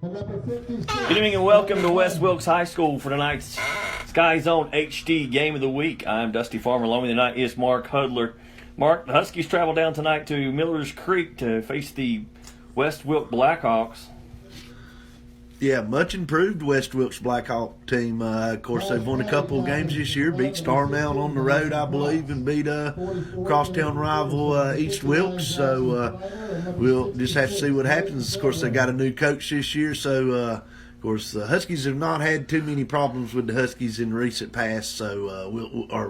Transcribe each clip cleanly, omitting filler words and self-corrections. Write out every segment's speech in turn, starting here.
Good evening and welcome to West Wilkes High School for tonight's SkyZhone HD Game of the Week. I'm Dusty Farmer. Along with me tonight is Mark Hudler. Mark, the Huskies travel down tonight to Miller's Creek to face the West Wilkes Blackhawks. Yeah, much improved West Wilkes Blackhawk team. Of course, they've won a couple of games this year, beat Star Mound on the road, I believe, and beat crosstown rival East Wilkes. So we'll just have to see what happens. Of course, they got a new coach this year, so of course the Huskies have not had too many problems with the Huskies in recent past. So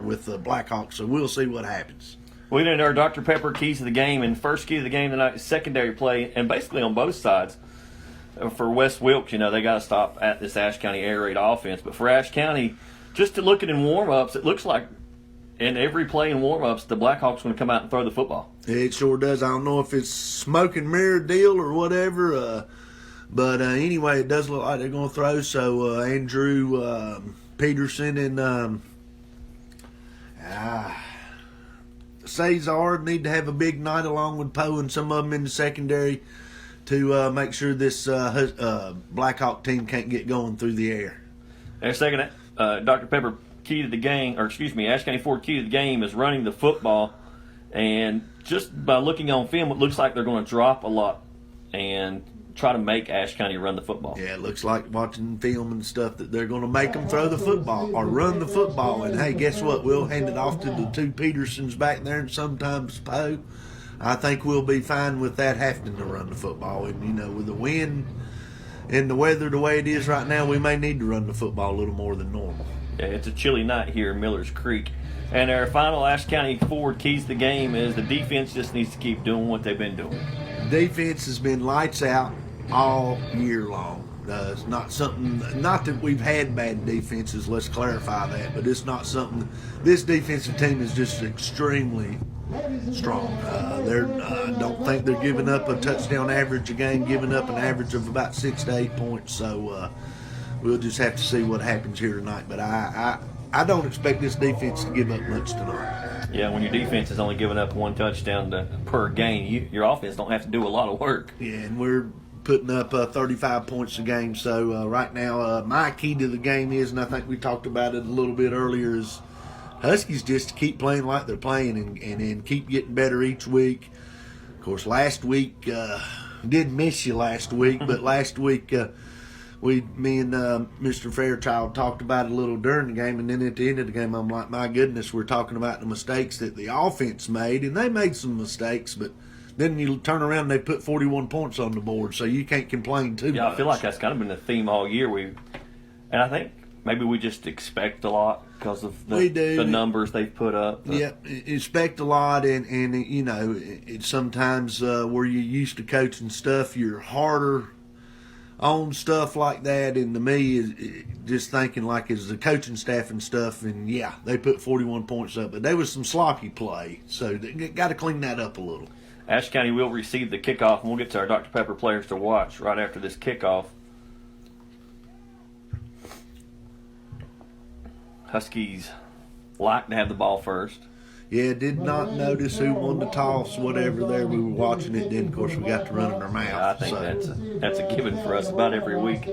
with the Blackhawks, so we'll see what happens. We did our Dr. Pepper keys to the game, and first key to the game tonight is secondary play, and basically on both sides. For West Wilkes, you know, they got to stop at this Ashe County air raid offense. But for Ashe County, just to look at in warm-ups, it looks like in every play in warm-ups, the Blackhawks going to come out and throw the football. It sure does. I don't know if it's smoke and mirror deal or whatever, but anyway, it does look like they're going to throw. So Andrew Peterson and SkyZhone need to have a big night along with Poe and some of them in the secondary to make sure this Blackhawk team can't get going through the air. And second, Dr. Pepper key to the game, or excuse me, Ashe County Ford key to the game is running the football. And just by looking on film, it looks like they're going to drop a lot and try to make Ashe County run the football. Yeah, it looks like watching film and stuff that they're going to make them throw the football or run the football. And, hey, guess what? We'll hand it off to the two Petersons back there and sometimes Poe. I think we'll be fine with that having to run the football. And, you know, with the wind and the weather the way it is right now, we may need to run the football a little more than normal. Yeah, it's a chilly night here in Miller's Creek. And our final Ashe County Ford keys to the game is the defense just needs to keep doing what they've been doing. Defense has been lights out all year long. It's not something, not that we've had bad defenses, let's clarify that, but it's not something, this defensive team is just extremely strong. I don't think they're giving up a touchdown average a game, giving up an average of about 6 to 8 points. So we'll just have to see what happens here tonight. But I don't expect this defense to give up much tonight. Yeah, when your defense is only giving up one touchdown per game, your offense don't have to do a lot of work. Yeah, and we're putting up 35 points a game. So right now, my key to the game is, and I think we talked about it a little bit earlier, is Huskies just keep playing like they're playing and keep getting better each week. Of course, last week, did miss you last week, but last week me and Mr. Fairchild talked about it a little during the game, and then at the end of the game, I'm like, my goodness, we're talking about the mistakes that the offense made, and they made some mistakes, but then you turn around and they put 41 points on the board, so you can't complain too much. Yeah, I feel like that's kind of been the theme all year. And I think maybe we just expect a lot because of the numbers they've put up. Yeah, expect a lot, and you know, it's sometimes where you're used to coaching stuff, you're harder on stuff like that. And to me, is just thinking like as the coaching staff and stuff, and yeah, they put 41 points up, but there was some sloppy play, so they got to clean that up a little. Ashe County will receive the kickoff, and we'll get to our Dr. Pepper players to watch right after this kickoff. Huskies like to have the ball first. Yeah, did not notice who won the toss, whatever there. We were watching it, then, of course, we got to run in our mouth. I think that's a given for us about every week.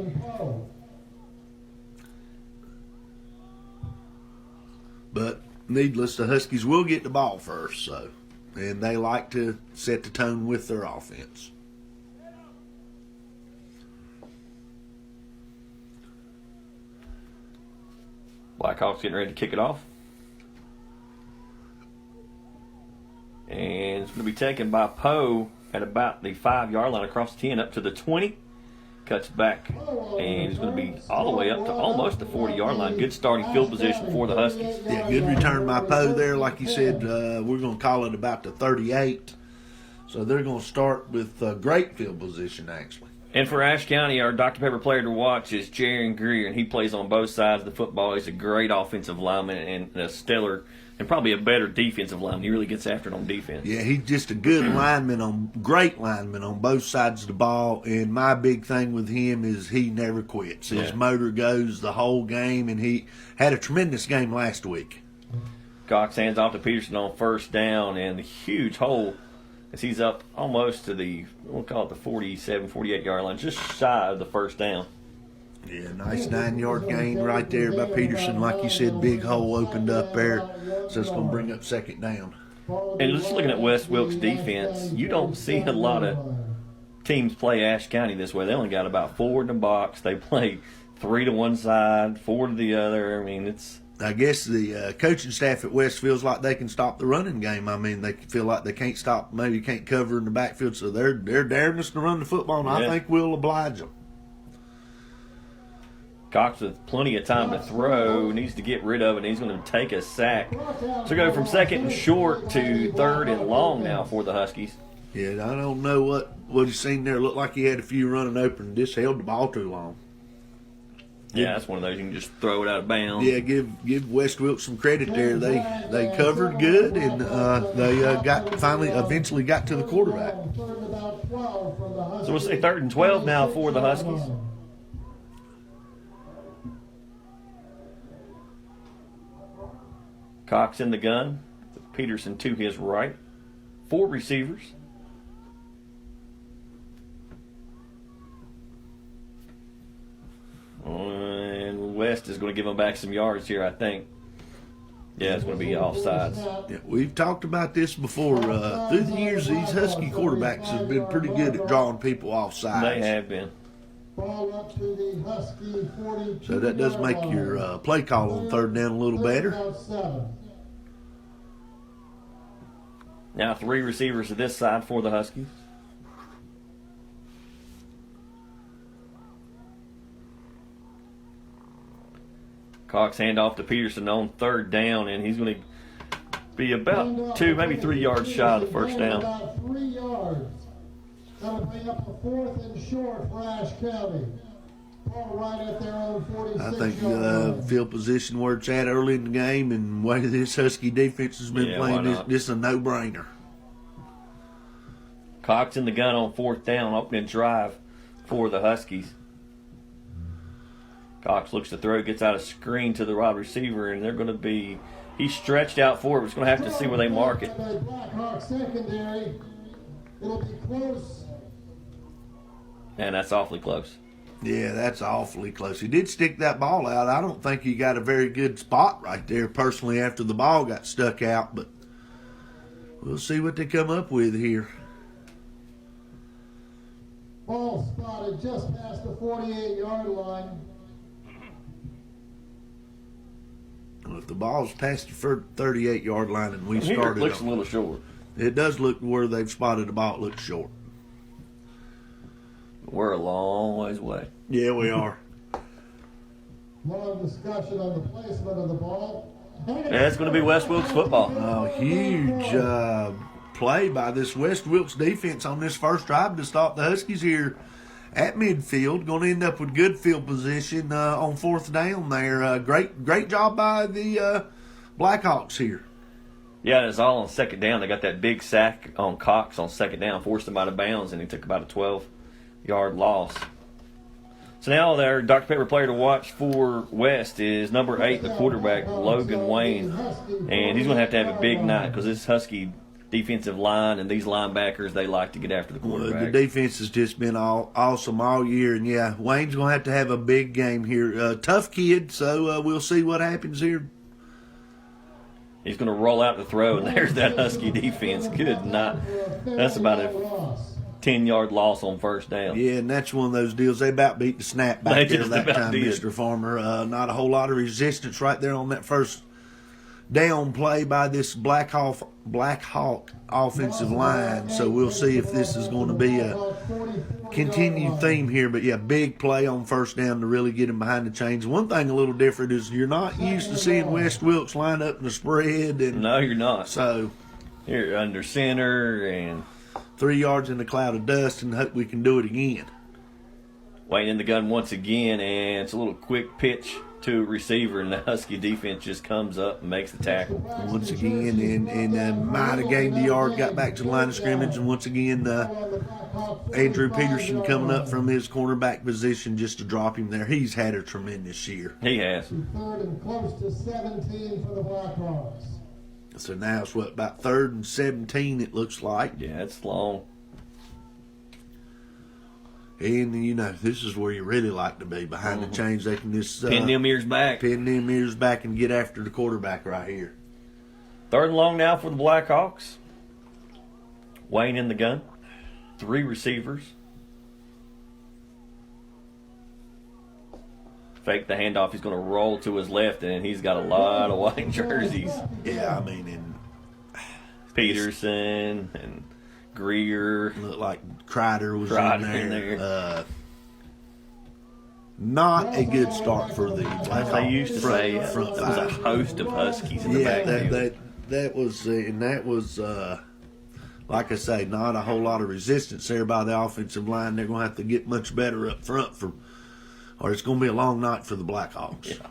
But needless, the Huskies will get the ball first, so, and they like to set the tone with their offense. Blackhawks getting ready to kick it off. And it's going to be taken by Poe at about the 5-yard line across the 10 up to the 20. Cuts back, and he's going to be all the way up to almost the 40-yard line. Good starting field position for the Huskies. Yeah, good return by Poe there. Like you said, we're going to call it about the 38. So they're going to start with great field position, actually. And for Ashe County, our Dr. Pepper player to watch is Jaron Greer, and he plays on both sides of the football. He's a great offensive lineman and a stellar and probably a better defensive lineman. He really gets after it on defense. Yeah, he's just a good great lineman on both sides of the ball. And my big thing with him is he never quits. His motor goes the whole game, and he had a tremendous game last week. Cox hands off to Peterson on first down, and the huge hole as he's up almost to the, we'll call it the 47, 48-yard line, just shy of the first down. Yeah, nice 9-yard gain right there by Peterson. Like you said, big hole opened up there, so it's going to bring up second down. And just looking at West Wilkes' defense, you don't see a lot of teams play Ashe County this way. They only got about 4 in the box. They play 3 to one side, 4 to the other. I mean, it's... I guess the coaching staff at West feels like they can stop the running game. I mean, they feel like they can't stop, maybe can't cover in the backfield, so they're daring us to run the football, and I think we'll oblige them. Cox with plenty of time to throw, needs to get rid of it, and he's going to take a sack. So go from second and short to third and long now for the Huskies. Yeah, I don't know what he's seen there. Looked like he had a few running open and just held the ball too long. Yeah, that's one of those you can just throw it out of bounds. Yeah, give West Wilkes some credit there. They covered good, and they eventually got to the quarterback. So we'll say 3rd and 12 now for the Huskies. Cox in the gun, with Peterson to his right. 4 receivers. And West is going to give him back some yards here, I think. Yeah, it's going to be offsides. Yeah, we've talked about this before. Through the years, these Husky quarterbacks have been pretty good at drawing people off sides. They have been. So that does make your play call on 3rd down a little better. Now 3 receivers to this side for the Huskies. Cox handoff to Peterson on 3rd down, and he's going to be about 2, maybe 3 yards shy of the first down. About 3 yards. That would bring up the 4th and short for Ashe County. Ball right at their own 46. I think field position where it's at early in the game, and the way this Husky defense has been playing, this is a no-brainer. Cox in the gun on 4th down, opening drive for the Huskies. Cox looks to throw, gets out a screen to the wide receiver, and they're going to be, he's stretched out for it. We're just going to have to see where they mark it. Blackhawk secondary. It'll be close. And that's awfully close. Yeah, that's awfully close. He did stick that ball out. I don't think he got a very good spot right there, personally, after the ball got stuck out, but we'll see what they come up with here. Ball spotted just past the 48-yard line. Well, if the ball's past the 38-yard line and we started, it looks a little short. It does look where they've spotted the ball. It looks short. We're a long ways away. Yeah, we are. Long discussion on the placement of the ball. Yeah, it's going to be West Wilkes football. Oh, huge play by this West Wilkes defense on this first drive to stop the Huskies here at midfield. Going to end up with good field position on 4th down there. Great job by the Blackhawks here. Yeah, it's all on 2nd down. They got that big sack on Cox on 2nd down, forced him out of bounds, and he took about a 12-yard loss. So now their Dr. Pepper player to watch for West is number 8, the quarterback, Logan Wayne. And he's going to have a big night because this Husky defensive line and these linebackers, they like to get after the quarterback. Well, the defense has just been awesome all year. And, yeah, Wayne's going to have a big game here. Tough kid, so we'll see what happens here. He's going to roll out the throw, and there's that Husky defense. Good night. That's about a 10-yard loss on 1st down. Yeah, and that's one of those deals. They about beat the snap back there that time, did. Mr. Farmer. Not a whole lot of resistance right there on that first down play by this Black Hawk offensive line. So we'll see if this is going to be a continued theme here. But, yeah, big play on 1st down to really get him behind the chains. One thing a little different is you're not used to seeing West Wilkes line up in the spread. No, you're not. So you're under center and 3 yards in a cloud of dust, and hope we can do it again. Wayne in the gun once again, and it's a little quick pitch to a receiver, and the Husky defense just comes up and makes the tackle. Once again, and might have gained the yard, got back to the line of scrimmage, and once again, Andrew Peterson coming up from his cornerback position just to drop him there. He's had a tremendous year. He has. 3rd and close to 17 for the Blackhawks. So now it's what, about 3rd and 17, it looks like. Yeah, it's long. And, you know, this is where you really like to be. Behind the chains, they can just Pin them ears back. pin them ears back and get after the quarterback right here. 3rd and long now for the Blackhawks. Wayne in the gun. 3 receivers. Fake the handoff. He's going to roll to his left, and he's got a lot of white jerseys. Yeah, I mean, and Peterson and Greer. looked like Kreider was Kreider in in there. there. Not a good start for the Blackhawks. They used to say there front was a five. host of Huskies in the Yeah, backfield. that was like I say, not a whole lot of resistance there by the offensive line. They're going to have to get much better up front or it's going to be a long night for the Blackhawks. Yeah.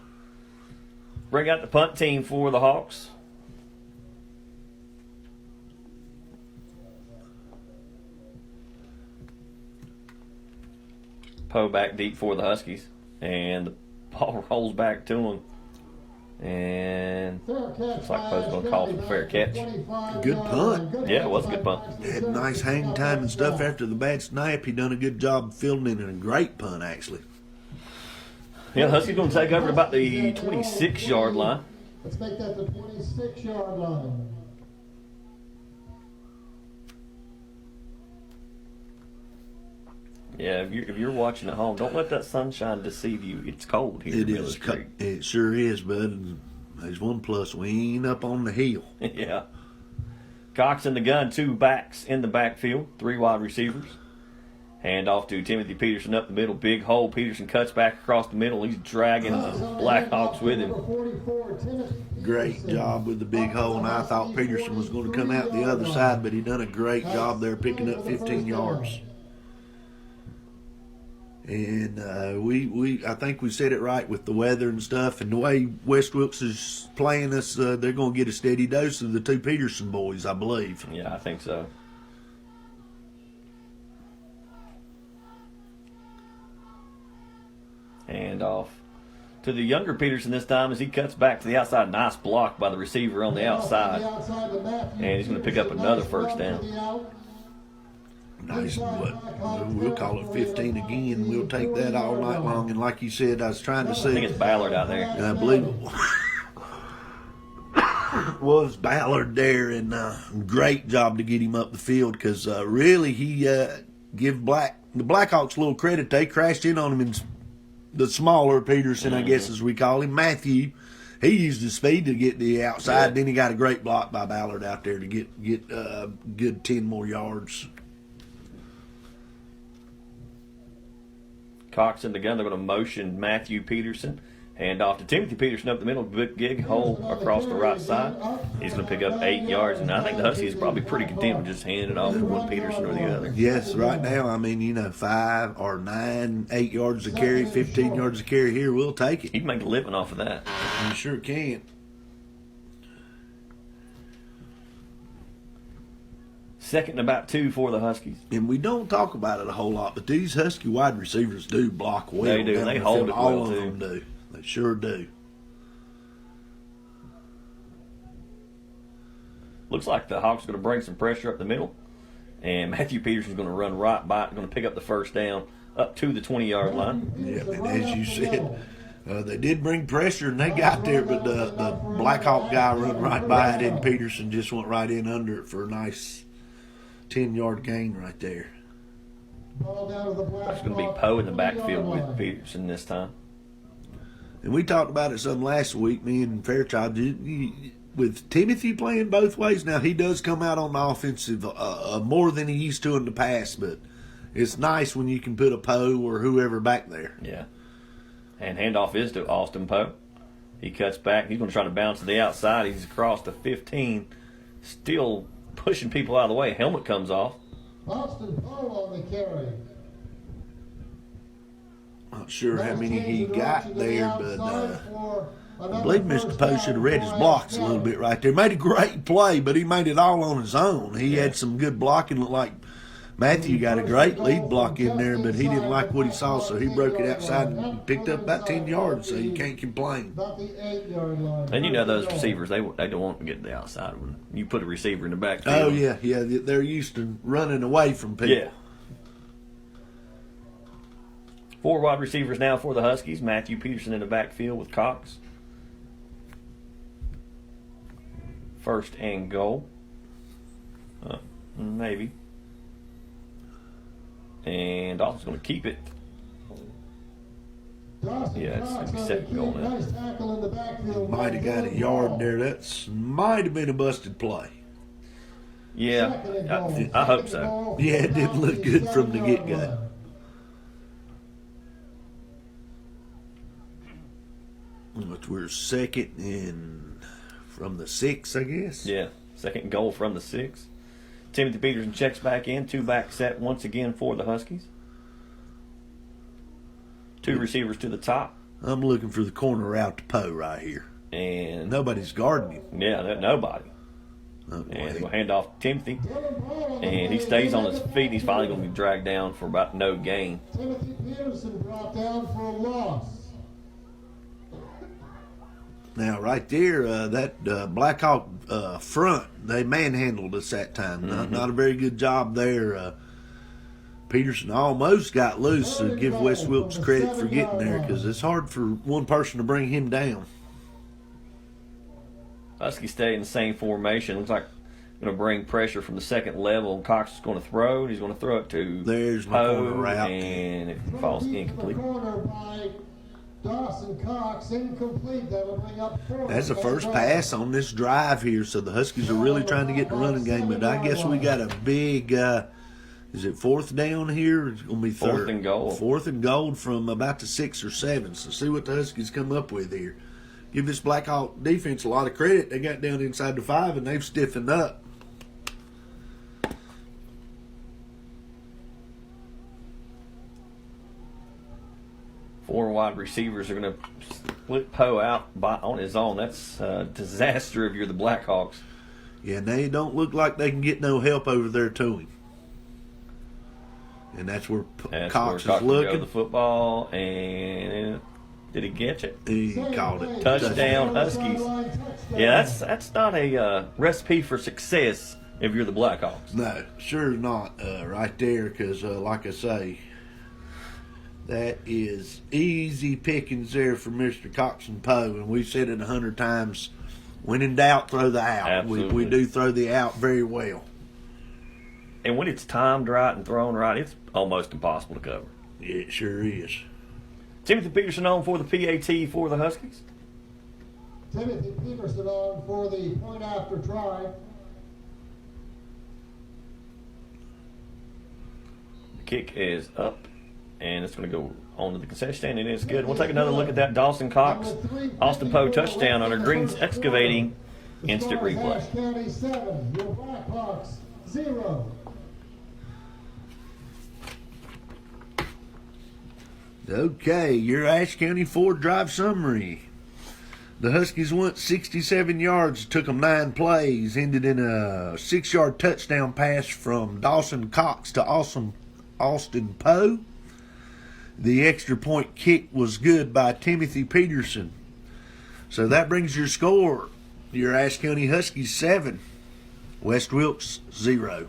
Bring out the punt team for the Hawks. Poe back deep for the Huskies. And the ball rolls back to him. And looks like Poe's going to call for fair catch. Good punt. Yeah, it was a good punt. Had nice hang time and stuff after the bad snap. He done a good job fielding it, and a great punt, actually. Yeah, the Huskies going to take over at about the 26-yard line. Let's make that the 26-yard line. Yeah, if you're watching at home, don't let that sunshine deceive you. It's cold here. It in is. Creek. It sure is, bud. There's one plus. We ain't up on the hill. Yeah. Cox in the gun, 2 backs in the backfield, 3 wide receivers. Hand off to Timothy Peterson up the middle. Big hole. Peterson cuts back across the middle. He's dragging the Blackhawks with him. Great job with the big hole, and I thought Peterson was going to come out the other side, but he done a great job there picking up 15 yards. And I think we said it right with the weather and stuff, and the way West Wilkes is playing us, they're going to get a steady dose of the 2 Peterson boys, I believe. Yeah, I think so. Hand off to the younger Peterson this time as he cuts back to the outside. Nice block by the receiver on the outside. And he's going to pick up another first down. Nice, we'll call it 15 again. We'll take that all night long. And like you said, I was trying to see. I think it's Ballard out there. And I believe it was Ballard there, and great job to get him up the field because really he give the Blackhawks a little credit. They crashed in on him in the smaller Peterson, I guess as we call him, Matthew. He used his speed to get the outside. Yeah. Then he got a great block by Ballard out there to get good 10 more yards. Cox in the gun. They're going to motion Matthew Peterson. Hand off to Timothy Peterson up the middle. Big hole across the right side. He's going to pick up 8 yards. And I think the Huskies are probably pretty content with just handing it off to one Peterson or the other. Yes, right now, I mean, 5 or 9, 8 yards a carry, 15 yards a carry here, we'll take it. He can make a living off of that. You sure can. 2nd and about 2 for the Huskies. And we don't talk about it a whole lot, but these Husky wide receivers do block well. They do. down They the hold field. it All well, of too. them do. They sure do. Looks like the Hawks are going to bring some pressure up the middle. And Matthew Peterson's going to run right by it, going to pick up the first down up to the 20-yard line. Yeah, and as you said, they did bring pressure and they got there, but the Blackhawk guy run right by it, and Peterson just went right in under it for a nice 10-yard gain right there. That's going to be Poe in the backfield with Peterson this time. And we talked about it some last week, me and Fairchild, with Timothy playing both ways. Now, he does come out on the offensive more than he used to in the past, but it's nice when you can put a Poe or whoever back there. Yeah. And handoff is to Austin Poe. He cuts back. He's going to try to bounce to the outside. He's across the 15, still pushing people out of the way. Helmet comes off. Austin Poe on the carry. Not sure how many he got there, but I believe Mr. Poe should have read his blocks a little bit right there. Made a great play, but he made it all on his own. He had some good blocking. Looked like Matthew got a great lead block in there, but he didn't like what he saw, so he broke it outside and picked up about 10 yards, so you can't complain. About the 8-yard line. And you know those receivers, they don't want to get to the outside when you put a receiver in the backfield. Oh, yeah, they're used to running away from people. Yeah. 4 wide receivers now for the Huskies. Matthew Peterson in the backfield with Cox. First and goal. Maybe. And Dawson's going to keep it. Yeah, it's going to be second goal now. Nice tackle in the backfield. Might have got a yard there. That's might have been a busted play. Yeah, I hope so. Yeah, it didn't look good from the get-go. Which we're second and from the 6, I guess. Yeah, second goal from the 6. Timothy Peterson checks back in. 2-back set once again for the Huskies. 2 receivers to the top. I'm looking for the corner route to Poe right here. And nobody's guarding him. Yeah, nobody. Oh, And he'll hand off to Timothy. And he stays on his feet. He's finally going to be dragged down for about no gain. Timothy Peterson brought down for a loss. Now, right there, that Blackhawk front, they manhandled us that time. Not a very good job there. Peterson almost got loose, so give Wes Wilkes credit for getting there because it's hard for one person to bring him down. Huskies stay in the same formation. Looks like going to bring pressure from the second level. Cox is going to throw. He's going to throw it to There's my Poe, corner route. and it falls incomplete. Corner by Dawson Cox, incomplete. That'll bring up 4. That's the first pass on this drive here, so the Huskies are really trying to get the running game. But I guess we got a big, is it 4th down here? It's going to be 3rd. 4th and goal. 4th and goal from about the 6 or 7. So see what the Huskies come up with here. Give this Blackhawk defense a lot of credit. They got down inside the 5 and they've stiffened up. Four wide receivers are going to split Poe out on his own. That's a disaster if you're the Blackhawks. Yeah, and they don't look like they can get no help over there to him. And that's where Cox is looking. The football, and did he catch it? He caught it. Touchdown, Huskies. Yeah, that's not a recipe for success if you're the Blackhawks. No, sure not right there because, like I say, that is easy pickings there for Mr. Cox and Poe. And we've said it 100 times, when in doubt, throw the out. Absolutely. We do throw the out very well. And when it's timed right and thrown right, it's almost impossible to cover. It sure is. Timothy Peterson on for the PAT for the Huskies. Timothy Peterson on for the point after try. The kick is up, and it's going to go on to the concession stand, and it's good. We'll take another look at that Dawson Cox, Austin Poe touchdown under Green's Excavating instant replay. Ashe County 7, your Blackhawks 0. Okay, your Ashe County 4 drive summary. The Huskies went 67 yards, took them 9 plays, ended in a 6-yard touchdown pass from Dawson Cox to Austin Poe. The extra point kick was good by Timothy Peterson. So that brings your score. Your Ashe County Huskies 7, West Wilkes 0.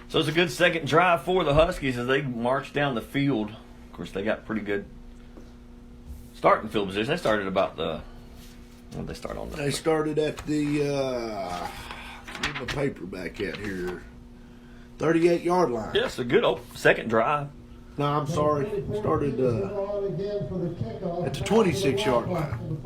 So it's a good second drive for the Huskies as they march down the field. Of course, they got pretty good starting field position. They started about the. What did they start on? They started at the. Get my paper back out here. 38-yard line. Yes, a good second drive. No, I'm sorry. Started at the 26-yard line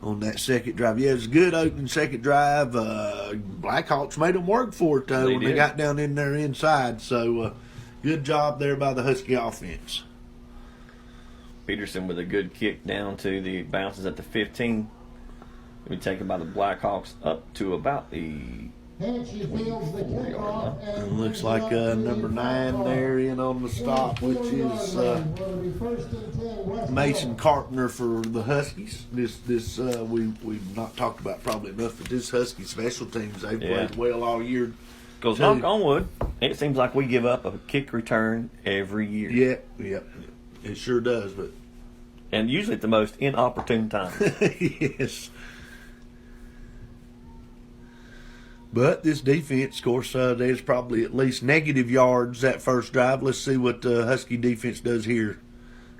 on that second drive. Yeah, it was a good opening second drive. Blackhawks made them work for it, though, when they got down in there inside. So, good job there by the Husky offense. Peterson with a good kick down to the bounces at the 15. Be taken by the Blackhawks up to about the Hanchy fields the kickoff. It looks like number 9 there in on the stop, which is Mason Carpenter for the Huskies. This we've not talked about probably enough, but this Husky special teams, they've played well all year. Because knock on wood, it seems like we give up a kick return every year. Yeah, it sure does. But and usually at the most inopportune time. yes. But this defense, of course, there's probably at least negative yards that first drive. Let's see what the Husky defense does here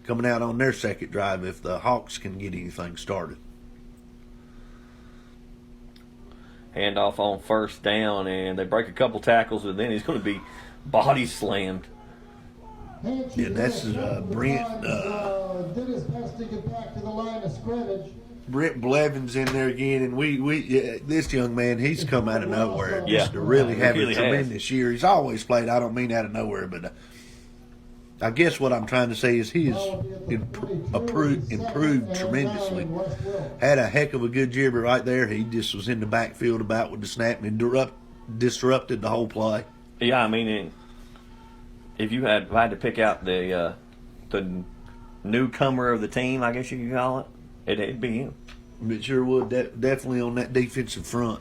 coming out on their second drive if the Hawks can get anything started. Handoff on first down, and they break a couple tackles, and then he's going to be body slammed. Yeah, that's Brent. Did his best to get back to the line of scrimmage. Brent Blevins in there again, and this young man, he's come out of nowhere. Yeah, Just to really have really a tremendous year. He's always played. I don't mean out of nowhere, but I guess what I'm trying to say is he has improved tremendously. Had a heck of a good year, but right there, he just was in the backfield about with the snap and disrupted the whole play. Yeah, I mean, if you had to pick out the newcomer of the team, I guess you could call it, it'd be him. But sure would, definitely on that defensive front.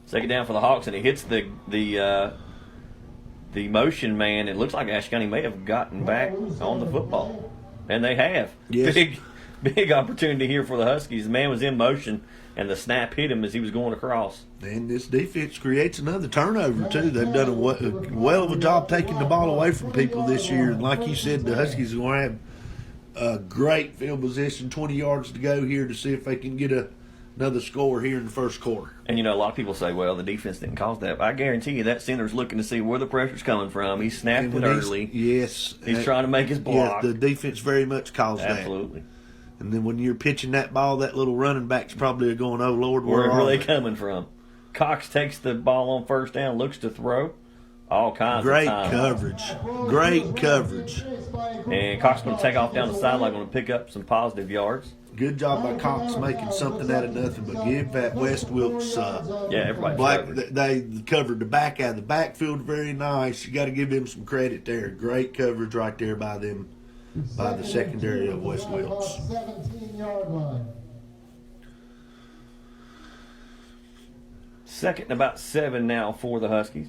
Second down for the Hawks, and he hits the motion man. It looks like Ashe County may have gotten back on the football, and they have. Yes. Big opportunity here for the Huskies. The man was in motion, and the snap hit him as he was going across. And this defense creates another turnover, too. They've done a well of a job taking the ball away from people this year. And like you said, the Huskies are going to have a great field position, 20 yards to go here to see if they can get another score here in the first quarter. And, a lot of people say, well, the defense didn't cause that. But I guarantee you that center's looking to see where the pressure's coming from. He snapped it early. Yes. He's trying to make his block. Yes, the defense very much caused that. Absolutely. And then when you're pitching that ball, that little running back's probably going, oh, Lord, where are they coming from? Cox takes the ball on first down, looks to throw. All kinds of time. Great coverage. And Cox going to take off down the sideline, going to pick up some positive yards. Good job by Cox making something out of nothing, but give that West Wilkes everybody they covered the back out of the backfield very nice. You got to give them some credit there. Great coverage right there by them, by the secondary of West Wilkes. 17-yard line. Second and about 7 now for the Huskies.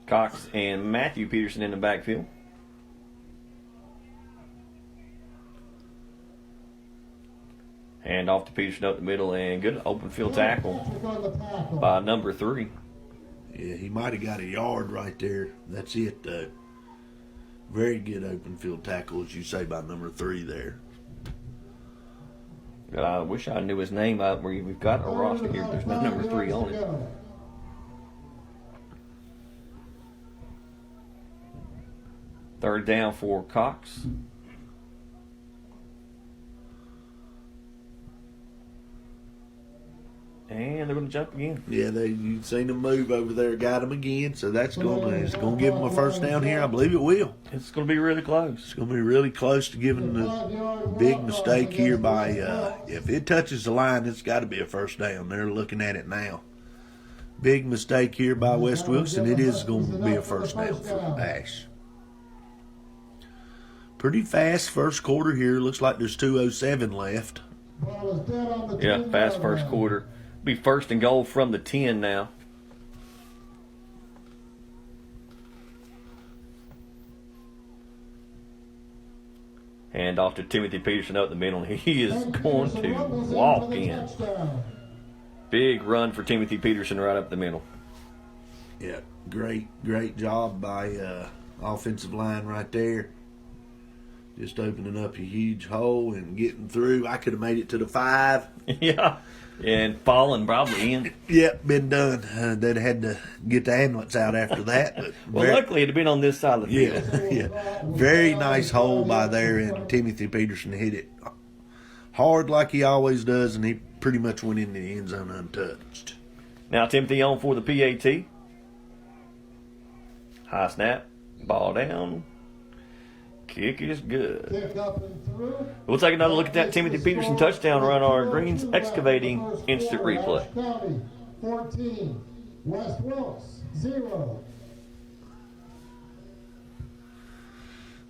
Cox and Matthew Peterson in the backfield. Hand off to Peterson up the middle, and good open field tackle by number 3. Yeah, he might have got a yard right there. That's it. Very good open field tackle, as you say, by number 3 there. But I wish I knew his name. We've got a roster here, but there's no number 3 on it. Third down for Cox. And they're going to jump again. Yeah, you've seen them move over there, got them again. So it's going to give them a first down here. I believe it will. It's going to be really close. It's going to be really close to giving the big mistake here by, if it touches the line, it's got to be a first down. They're looking at it now. Big mistake here by West Wilkes, and it is going to be a first down for Ashe. Pretty fast first quarter here. Looks like there's 2:07 left. Yeah, fast first quarter. Be first and goal from the 10 now. Hand off to Timothy Peterson up the middle. He is going to walk in. Big run for Timothy Peterson right up the middle. Yeah, great job by offensive line right there. Just opening up a huge hole and getting through. I could have made it to the 5. Yeah, and falling probably in. Yep, been done. They'd had to get the ambulance out after that. But well, luckily it had been on this side of the field. Yeah. Very nice hole by there, and Timothy Peterson hit it hard like he always does, and he pretty much went into the end zone untouched. Now Timothy on for the PAT. High snap, ball down. Kick is good. Kick up and through. We'll take another look at that Timothy Peterson touchdown run on our Greens Excavating instant replay. Ashe County 14, West Wilkes 0.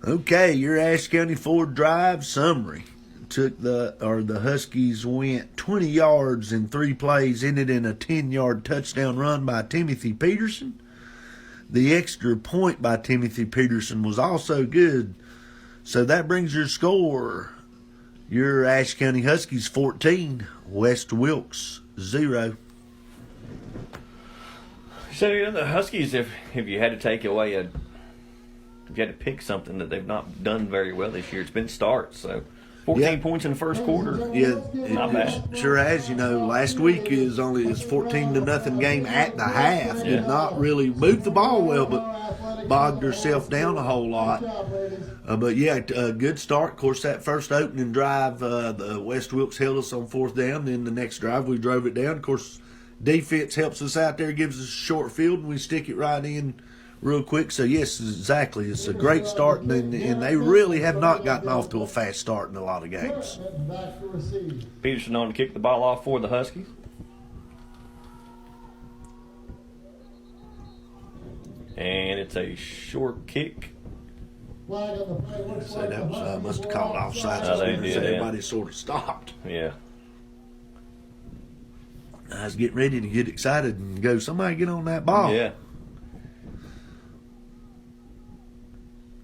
Okay, your Ashe County Ford Drive summary. The Huskies went 20 yards in 3 plays, ended in a 10-yard touchdown run by Timothy Peterson. The extra point by Timothy Peterson was also good. So that brings your score. Your Ashe County Huskies 14, West Wilkes 0. So the Huskies, if you had to take away if you had to pick something that they've not done very well this year, it's been starts. So 14 points in the first quarter. Yeah, Not bad. Sure has. Last week is only his 14-0 game at the half. Did not really move the ball well, but bogged herself down a whole lot. But yeah, a good start. Of course, that first opening drive, the West Wilkes held us on 4th down. Then the next drive, we drove it down. Of course, defense helps us out there, gives us a short field, and we stick it right in real quick. So yes, exactly. It's a great start, and they really have not gotten off to a fast start in a lot of games. Peterson on to kick the ball off for the Huskies. And it's a short kick. So that was must have called offside. Oh, they did, So yeah. everybody sort of stopped. Yeah. I was getting ready to get excited and go, somebody get on that ball. Yeah.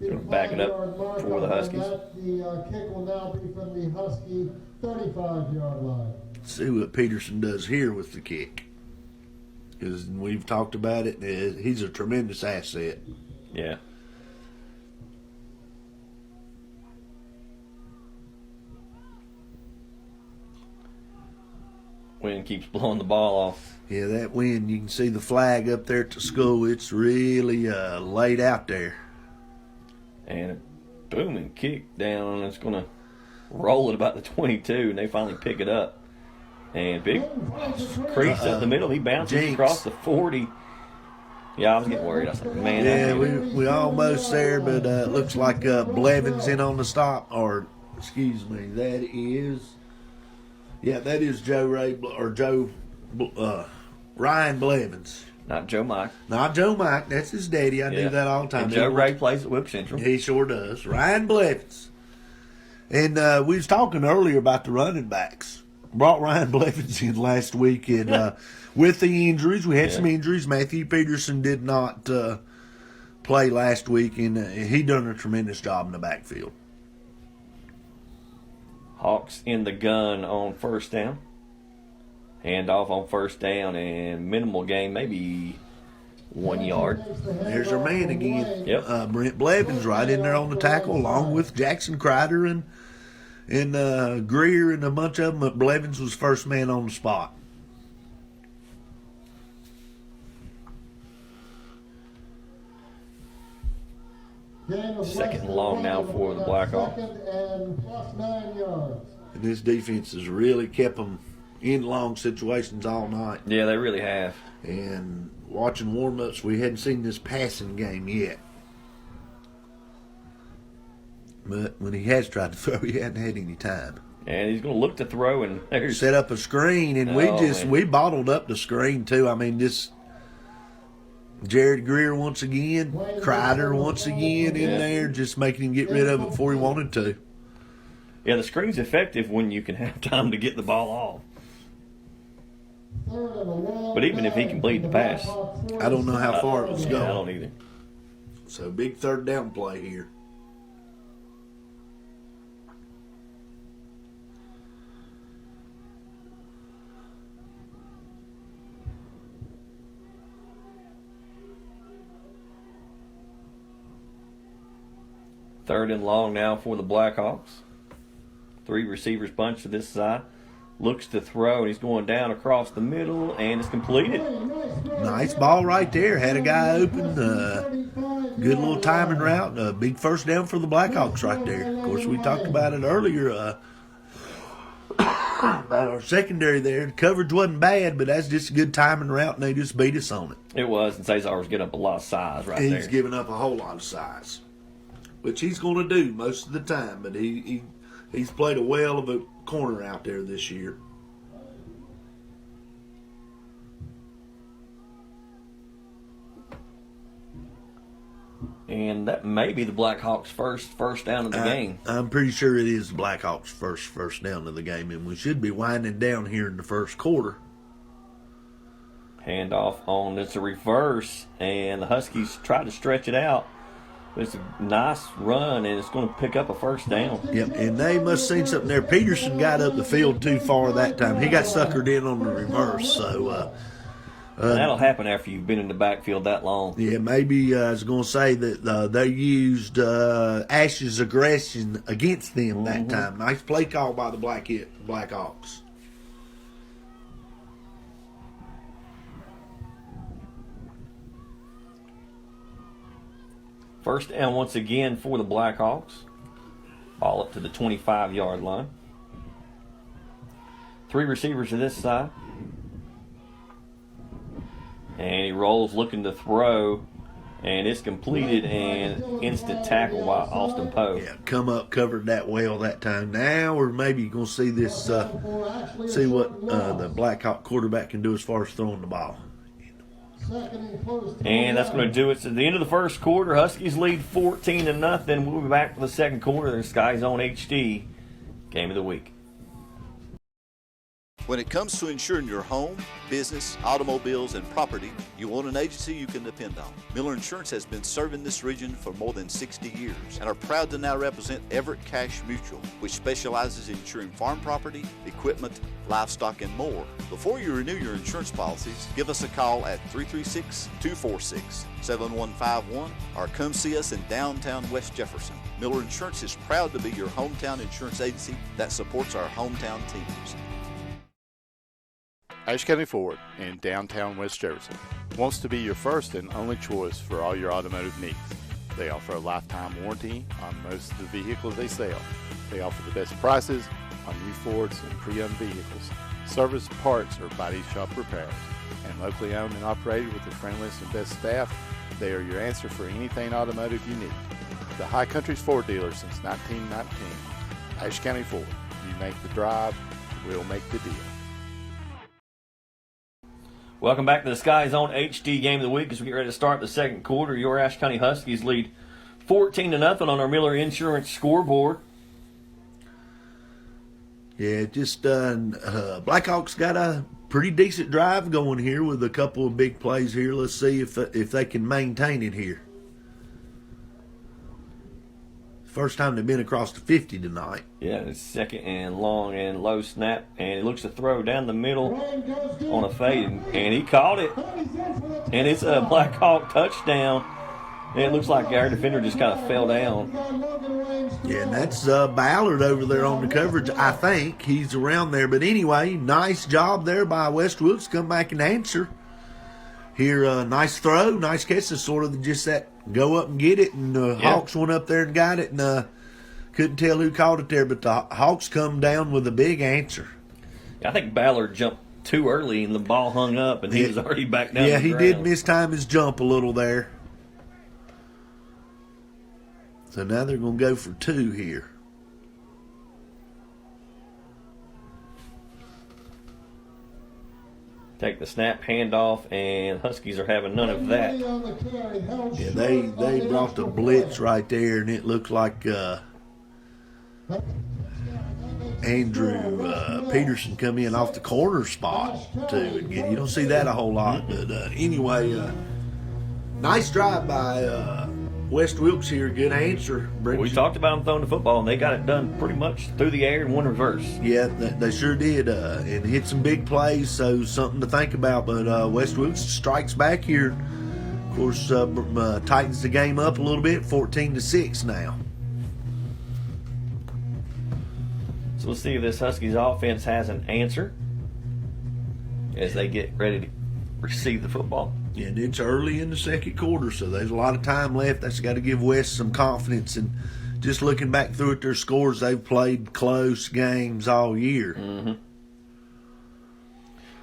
Backing up for the Huskies. The kick will now be from the Husky 35-yard line. See what Peterson does here with the kick. Because we've talked about it. He's a tremendous asset. Yeah. Wind keeps blowing the ball off. Yeah, that wind, you can see the flag up there at the school. It's really laid out there. And a booming kick down. It's going to roll at about the 22, and they finally pick it up. And big crease up the middle. He bounces Jinx. across the 40. Yeah, I was getting worried. I was like, man. Yeah, we almost there, but it looks like Blevins in on the stop. Or, excuse me, that is Ryan Blevins. Not Joe Mike. Not Joe Mike. That's his daddy. I knew that all the time. And Joe Ray plays at Wilkes Central. He sure does. Ryan Blevins. And we was talking earlier about the running backs. Brought Ryan Blevins in last week, and with the injuries, we had some injuries. Matthew Peterson did not play last week, and he done a tremendous job in the backfield. Hawks in the gun on first down. Hand off on first down, and minimal gain, maybe 1 yard. There's our man again. Yep. Brent Blevins right in there on the tackle, along with Jackson Crider and Greer and a bunch of them. But Blevins was first man on the spot. Second and long now for the Blackhawks. And plus 9 yards. And this defense has really kept them in long situations all night. Yeah, they really have. And watching warm-ups, we hadn't seen this passing game yet. But when he has tried to throw, he hadn't had any time. And he's going to look to throw, and there's Set up a screen, and we bottled up the screen too. I mean, just Jared Greer once again, Crider once again in there, just making him get rid of it before he wanted to. Yeah, the screen's effective when you can have time to get the ball off. But even if he can bleed the pass, I don't know how far it was I going. don't either. So big third down play here. Third and long now for the Blackhawks. 3 receivers bunch to this side. Looks to throw, and he's going down across the middle, and it's completed. Nice ball right there. Had a guy open. Good little timing route. A big first down for the Blackhawks right there. Of course, we talked about it earlier. our secondary there. The coverage wasn't bad, but that's just a good timing route, and they just beat us on it. It was, and Cesar was getting up a lot of size right there. He's giving up a whole lot of size, which he's going to do most of the time, but he's played a whale of a corner out there this year. And that may be the Blackhawks' first down of the game. I'm pretty sure it is the Blackhawks' first down of the game, and we should be winding down here in the first quarter. Handoff on, it's a reverse, and the Huskies try to stretch it out. But it's a nice run, and it's going to pick up a first down. Yep, and they must have seen something there. Peterson got up the field too far that time. He got suckered in on the reverse, so... that'll happen after you've been in the backfield that long. Yeah, maybe I was going to say that they used Ashe's aggression against them that time. Nice play call by the Blackhawks. First down once again for the Blackhawks. Ball up to the 25-yard line. 3 receivers to this side. And he rolls looking to throw, and it's completed and instant tackle by Austin Poe. Yeah, come up, covered that well that time. Now we're maybe going to see this, see what the Blackhawk quarterback can do as far as throwing the ball. And that's going to do it. At the end of the first quarter, Huskies lead 14-0. We'll be back for the second quarter. The SkyZone HD Game of the Week. When it comes to insuring your home, business, automobiles, and property, you want an agency you can depend on. Miller Insurance has been serving this region for more than 60 years and are proud to now represent Everett Cash Mutual, which specializes in insuring farm property, equipment, livestock, and more. Before you renew your insurance policies, give us a call at 336-246-7151 or come see us in downtown West Jefferson. Miller Insurance is proud to be your hometown insurance agency that supports our hometown teams. Ashe County Ford in downtown West Jefferson wants to be your first and only choice for all your automotive needs. They offer a lifetime warranty on most of the vehicles they sell. They offer the best prices on new Fords and pre-owned vehicles, service, parts, or body shop repairs. And locally owned and operated with the friendliest and best staff, they are your answer for anything automotive you need. The High Country's Ford dealer since 1919. Ashe County Ford. You make the drive, we'll make the deal. Welcome back to the SkyZone HD Game of the Week as we get ready to start the second quarter. Your Ashe County Huskies lead 14-0 on our Miller Insurance scoreboard. Yeah, just Blackhawks got a pretty decent drive going here with a couple of big plays here. Let's see if they can maintain it here. First time they've been across the 50 tonight. Yeah, it's second and long and low snap, and he looks to throw down the middle on a fade, and he caught it. And it's a Blackhawk touchdown. And it looks like our defender just kind of fell down. Yeah, and that's Ballard over there on the coverage. I think he's around there. But anyway, nice job there by West Wilkes. Come back and answer. Here, nice throw, nice catch. It's sort of just that go up and get it. And Hawks went up there and got it. And couldn't tell who caught it there. But the Hawks come down with a big answer. I think Ballard jumped too early and the ball hung up. And he was already back down Yeah, the he ground. did mistime his jump a little there. So now they're going to go for 2 here. Take the snap, handoff, and Huskies are having none of that. Yeah, they brought the blitz right there, and it looked like Andrew Peterson come in off the corner spot too. And you don't see that a whole lot, but anyway, nice drive by West Wilkes here. Good answer. We talked about them throwing the football, and they got it done pretty much through the air in one reverse. Yeah, they sure did, and hit some big plays, so something to think about. But West Wilkes strikes back here. Of course, tightens the game up a little bit, 14-6 now. So we'll see if this Huskies offense has an answer as they get ready to receive the football. And it's early in the second quarter, so there's a lot of time left. That's got to give West some confidence. And just looking back through at their scores, they've played close games all year.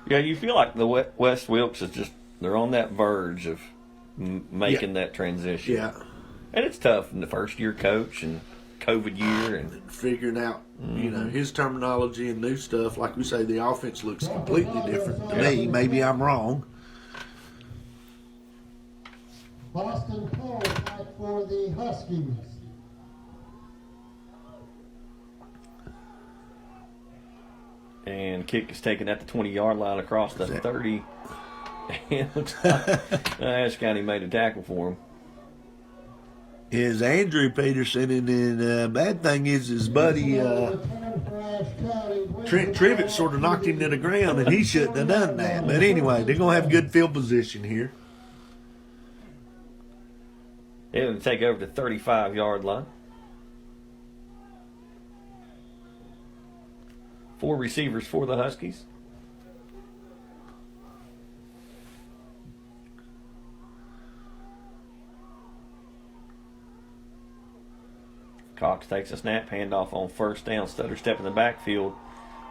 Yeah, you feel like the West Wilkes is they're on that verge of making that transition. Yeah. And it's tough in the first year coach and COVID year and Figuring out, his terminology and new stuff. Like we say, the offense looks completely different to me. Maybe I'm wrong. Boston Cole back for the Huskies. and kick is taken at the 20-yard line across the 30. And it looks like Ashe County made a tackle for him. Is Andrew Peterson, and then bad thing is his buddy Trent Trivet sort of knocked him to the ground, and he shouldn't have done that. But anyway, they're gonna have good field position here. They're going to take over the 35-yard line. 4 receivers for the Huskies. Cox takes a snap, handoff on first down. Stutter step in the backfield,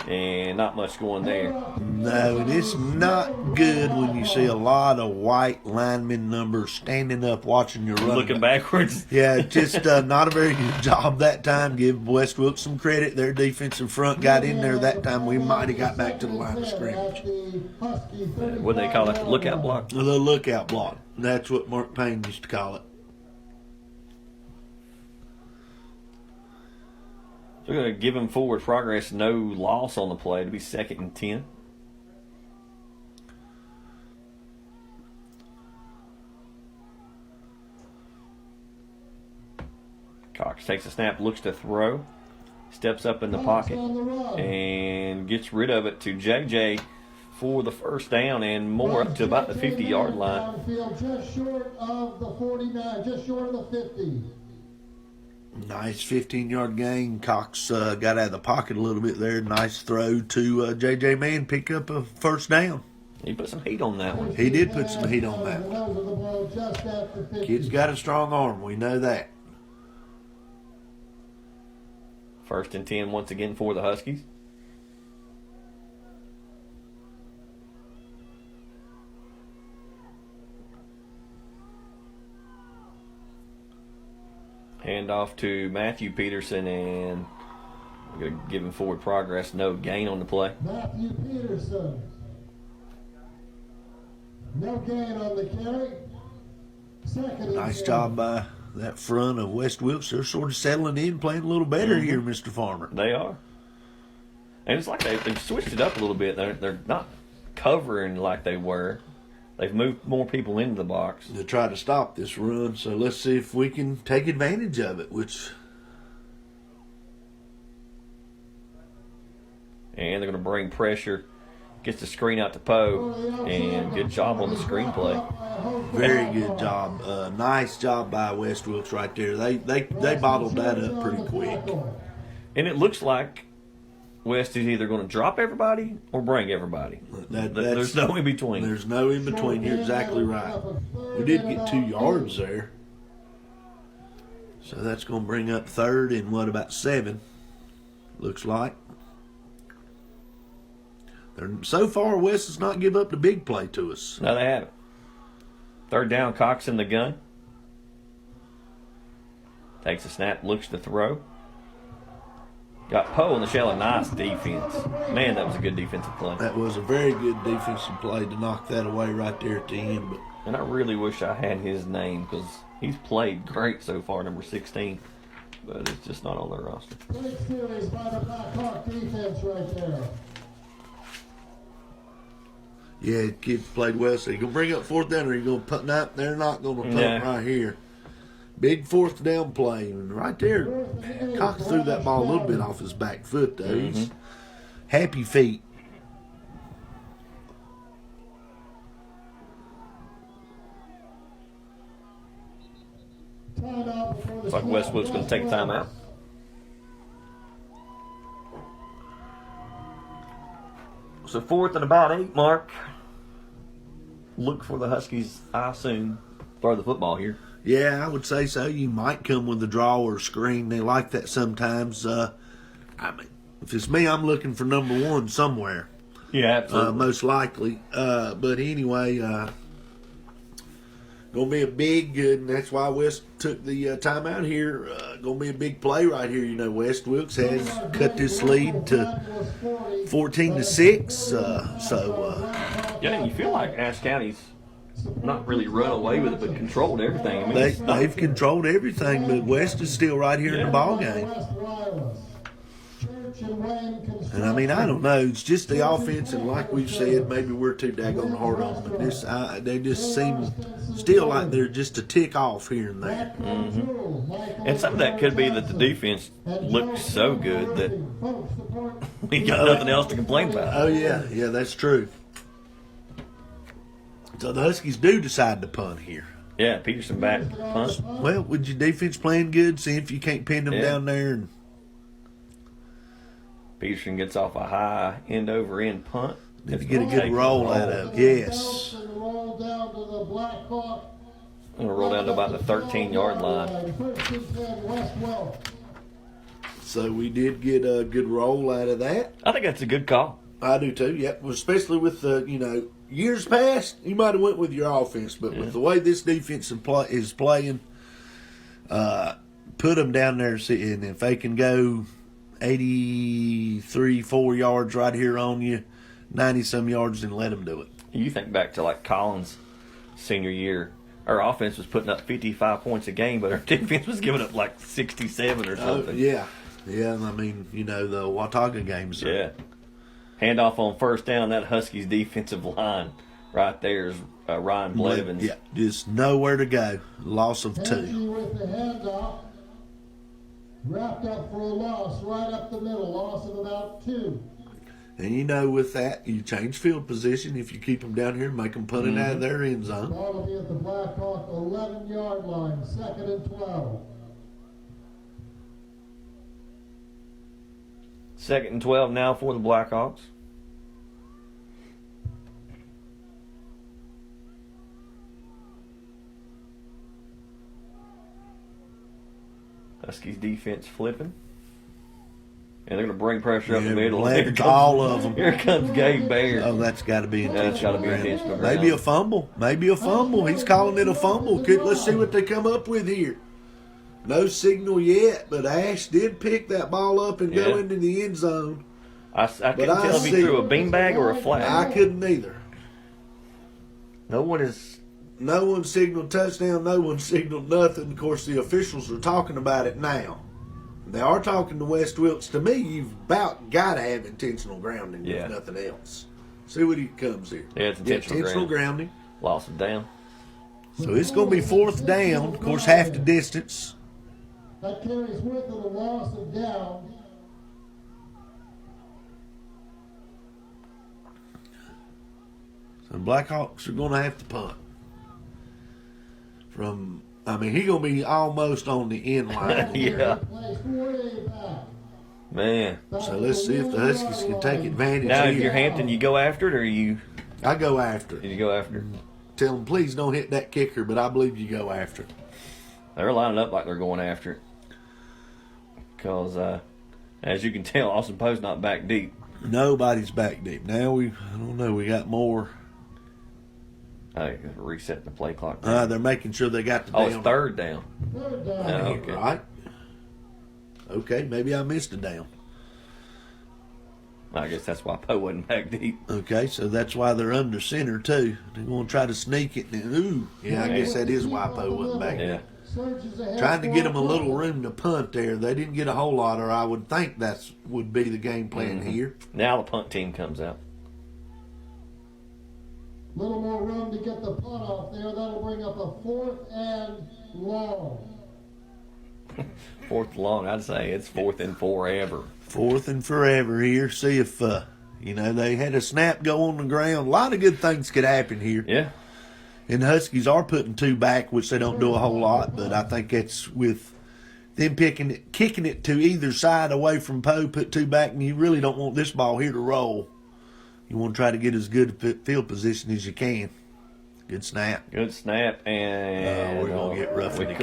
and not much going there. No, and it's not good when you see a lot of white lineman numbers standing up watching your run. Looking backwards. Yeah, just not a very good job that time. Give West Wilkes some credit. Their defensive front got in there that time. We might have got back to the line of scrimmage. What do they call it? The lookout block? The lookout block. That's what Mark Payne used to call it. So we're going to give him forward progress. No loss on the play to be 2nd and 10. Cox takes a snap, looks to throw, steps up in the pocket, and gets rid of it to JJ for the first down and more up to about the 50-yard line. Just short of the 49, just short of the 50. Nice 15-yard gain. Cox got out of the pocket a little bit there. Nice throw to J.J. Mann. Pick up a first down. He put some heat on that one. He did put some heat on that one. Kid's got a strong arm. We know that. 1st and 10 once again for the Huskies. Hand off to Matthew Peterson, and we're going to give him forward progress. No gain on the play. Matthew Peterson. No gain on the carry. Nice job by that front of West Wilkes. They're sort of settling in, playing a little better here, Mr. Farmer. They are. And it's like they've switched it up a little bit. They're not covering like they were. They've moved more people into the box. To try to stop this run, so let's see if we can take advantage of it, And they're going to bring pressure. Gets the screen out to Poe, and good job on the screenplay. Very good job. Nice job by West Wilkes right there. They bottled that up pretty quick. And it looks like West is either going to drop everybody or bring everybody. There's no in between. There's no in between. You're exactly right. We did get 2 yards there. So that's going to bring up 3rd and about 7, looks like. So far, West has not give up the big play to us. No, they haven't. 3rd down, Cox in the gun. Takes a snap, looks to throw. Got Poe in the shell, a nice defense. Man, that was a good defensive play. That was a very good defensive play to knock that away right there at the end. And I really wish I had his name because he's played great so far, number 16. But it's just not on their roster. Great series by the Blackhawk defense right there. Yeah, the kid played well. So you're going to bring up 4th down, or you're going to put that. They're not going to put it right here. Big 4th down play. And right there, Cox threw that ball a little bit off his back foot, though. He's happy feet. Looks like Westwood's going to take a timeout. So 4th and about 8, Mark. Look for the Huskies, I assume, throw the football here. Yeah, I would say so. You might come with a draw or a screen. They like that sometimes. If it's me, I'm looking for number 1 somewhere. Yeah, absolutely. most likely. But anyway, gonna be a big, and that's why West took the timeout here. Gonna be a big play right here. You know, West Wilkes has cut this lead to 14-6. Yeah, and you feel like Ashe County's not really run away with it, but controlled everything. I mean, They've controlled everything, but West is still right here in the ball game. And I mean, I don't know. It's just the offense, and like we've said, maybe we're too daggone hard on them. But they just seem still like they're just a tick off here and there. Mm-hmm. And some of that could be that the defense looks so good that we got nothing else to complain about. Oh yeah, that's true. So the Huskies do decide to punt here. Yeah, Peterson back punt. Well, with your defense playing good, see if you can't pin them down there. And Peterson gets off a high end-over-end punt. if you get a good roll out of it, yes. I'm going to roll down to about the 13-yard line. So we did get a good roll out of that. I think that's a good call. I do too. Yep. Well, especially with the years past, you might have went with your offense, but with the way this defense is playing, put them down there, and if they can go 4 yards right here on you, 90-some yards, then let them do it. You think back to like Collins' senior year. Our offense was putting up 55 points a game, but our defense was giving up like 67 or something. Yeah. I mean, the Watauga games. Yeah. Handoff on first down, that Huskies defensive line right there is Ryan Blevins. Yeah, just nowhere to go. Loss of 2. With the handoff, wrapped up for a loss right up the middle, loss of about 2. And with that, you change field position if you keep them down here, make them punt it out of their end zone. Ball will be at the Blackhawk 11-yard line, 2nd and 12. 2nd and 12 now for the Blackhawks. Huskies defense flipping. And they're going to bring pressure up the middle. All of them. Here comes Gabe Baird. Oh, that's got to be intentional. That's got to be intentional. Maybe a fumble. He's calling it a fumble. Let's see what they come up with here. No signal yet, but Ashe did pick that ball up and go into the end zone. I couldn't tell if he threw a beanbag or a flag. I couldn't either. No one signaled touchdown. No one signaled nothing. Of course, the officials are talking about it now. They are talking to West Wilkes. To me, you've about got to have intentional grounding if nothing else. See what he comes here. Yeah, it's intentional grounding. Loss of down. So it's going to be 4th down. Of course, half the distance. That carries with it a loss of down. So the Blackhawks are going to have to punt. He's going to be almost on the end line. Yeah. Man. So let's see if the Huskies can take advantage now, here. if you're Hampton, you go after it, or you? I go after it. You go after it? Tell them, please don't hit that kicker, but I believe you go after it. They're lining up like they're going after it. Because, as you can tell, Austin Poe's not back deep. Nobody's back deep. Now I don't know, we got more. Reset the play clock. They're making sure they got the down. It's 3rd down. Okay. Right. Okay, maybe I missed a down. I guess that's why Poe wasn't back deep. Okay, so that's why they're under center, too. They're going to try to sneak it. And, I guess that is why Poe wasn't back deep. Trying to get them a little room to punt there. They didn't get a whole lot, or I would think that would be the game plan here. Now the punt team comes out. A little more room to get the punt off there. That'll bring up a 4th and long. 4th long. I'd say it's 4th and forever. 4th and forever here. See if, they had a snap go on the ground. A lot of good things could happen here. Yeah. And the Huskies are putting 2 back, which they don't do a whole lot, but I think that's with them kicking it to either side away from Poe, put 2 back, and you really don't want this ball here to roll. You want to try to get as good a field position as you can. Good snap. Good snap, and we're going to get roughing the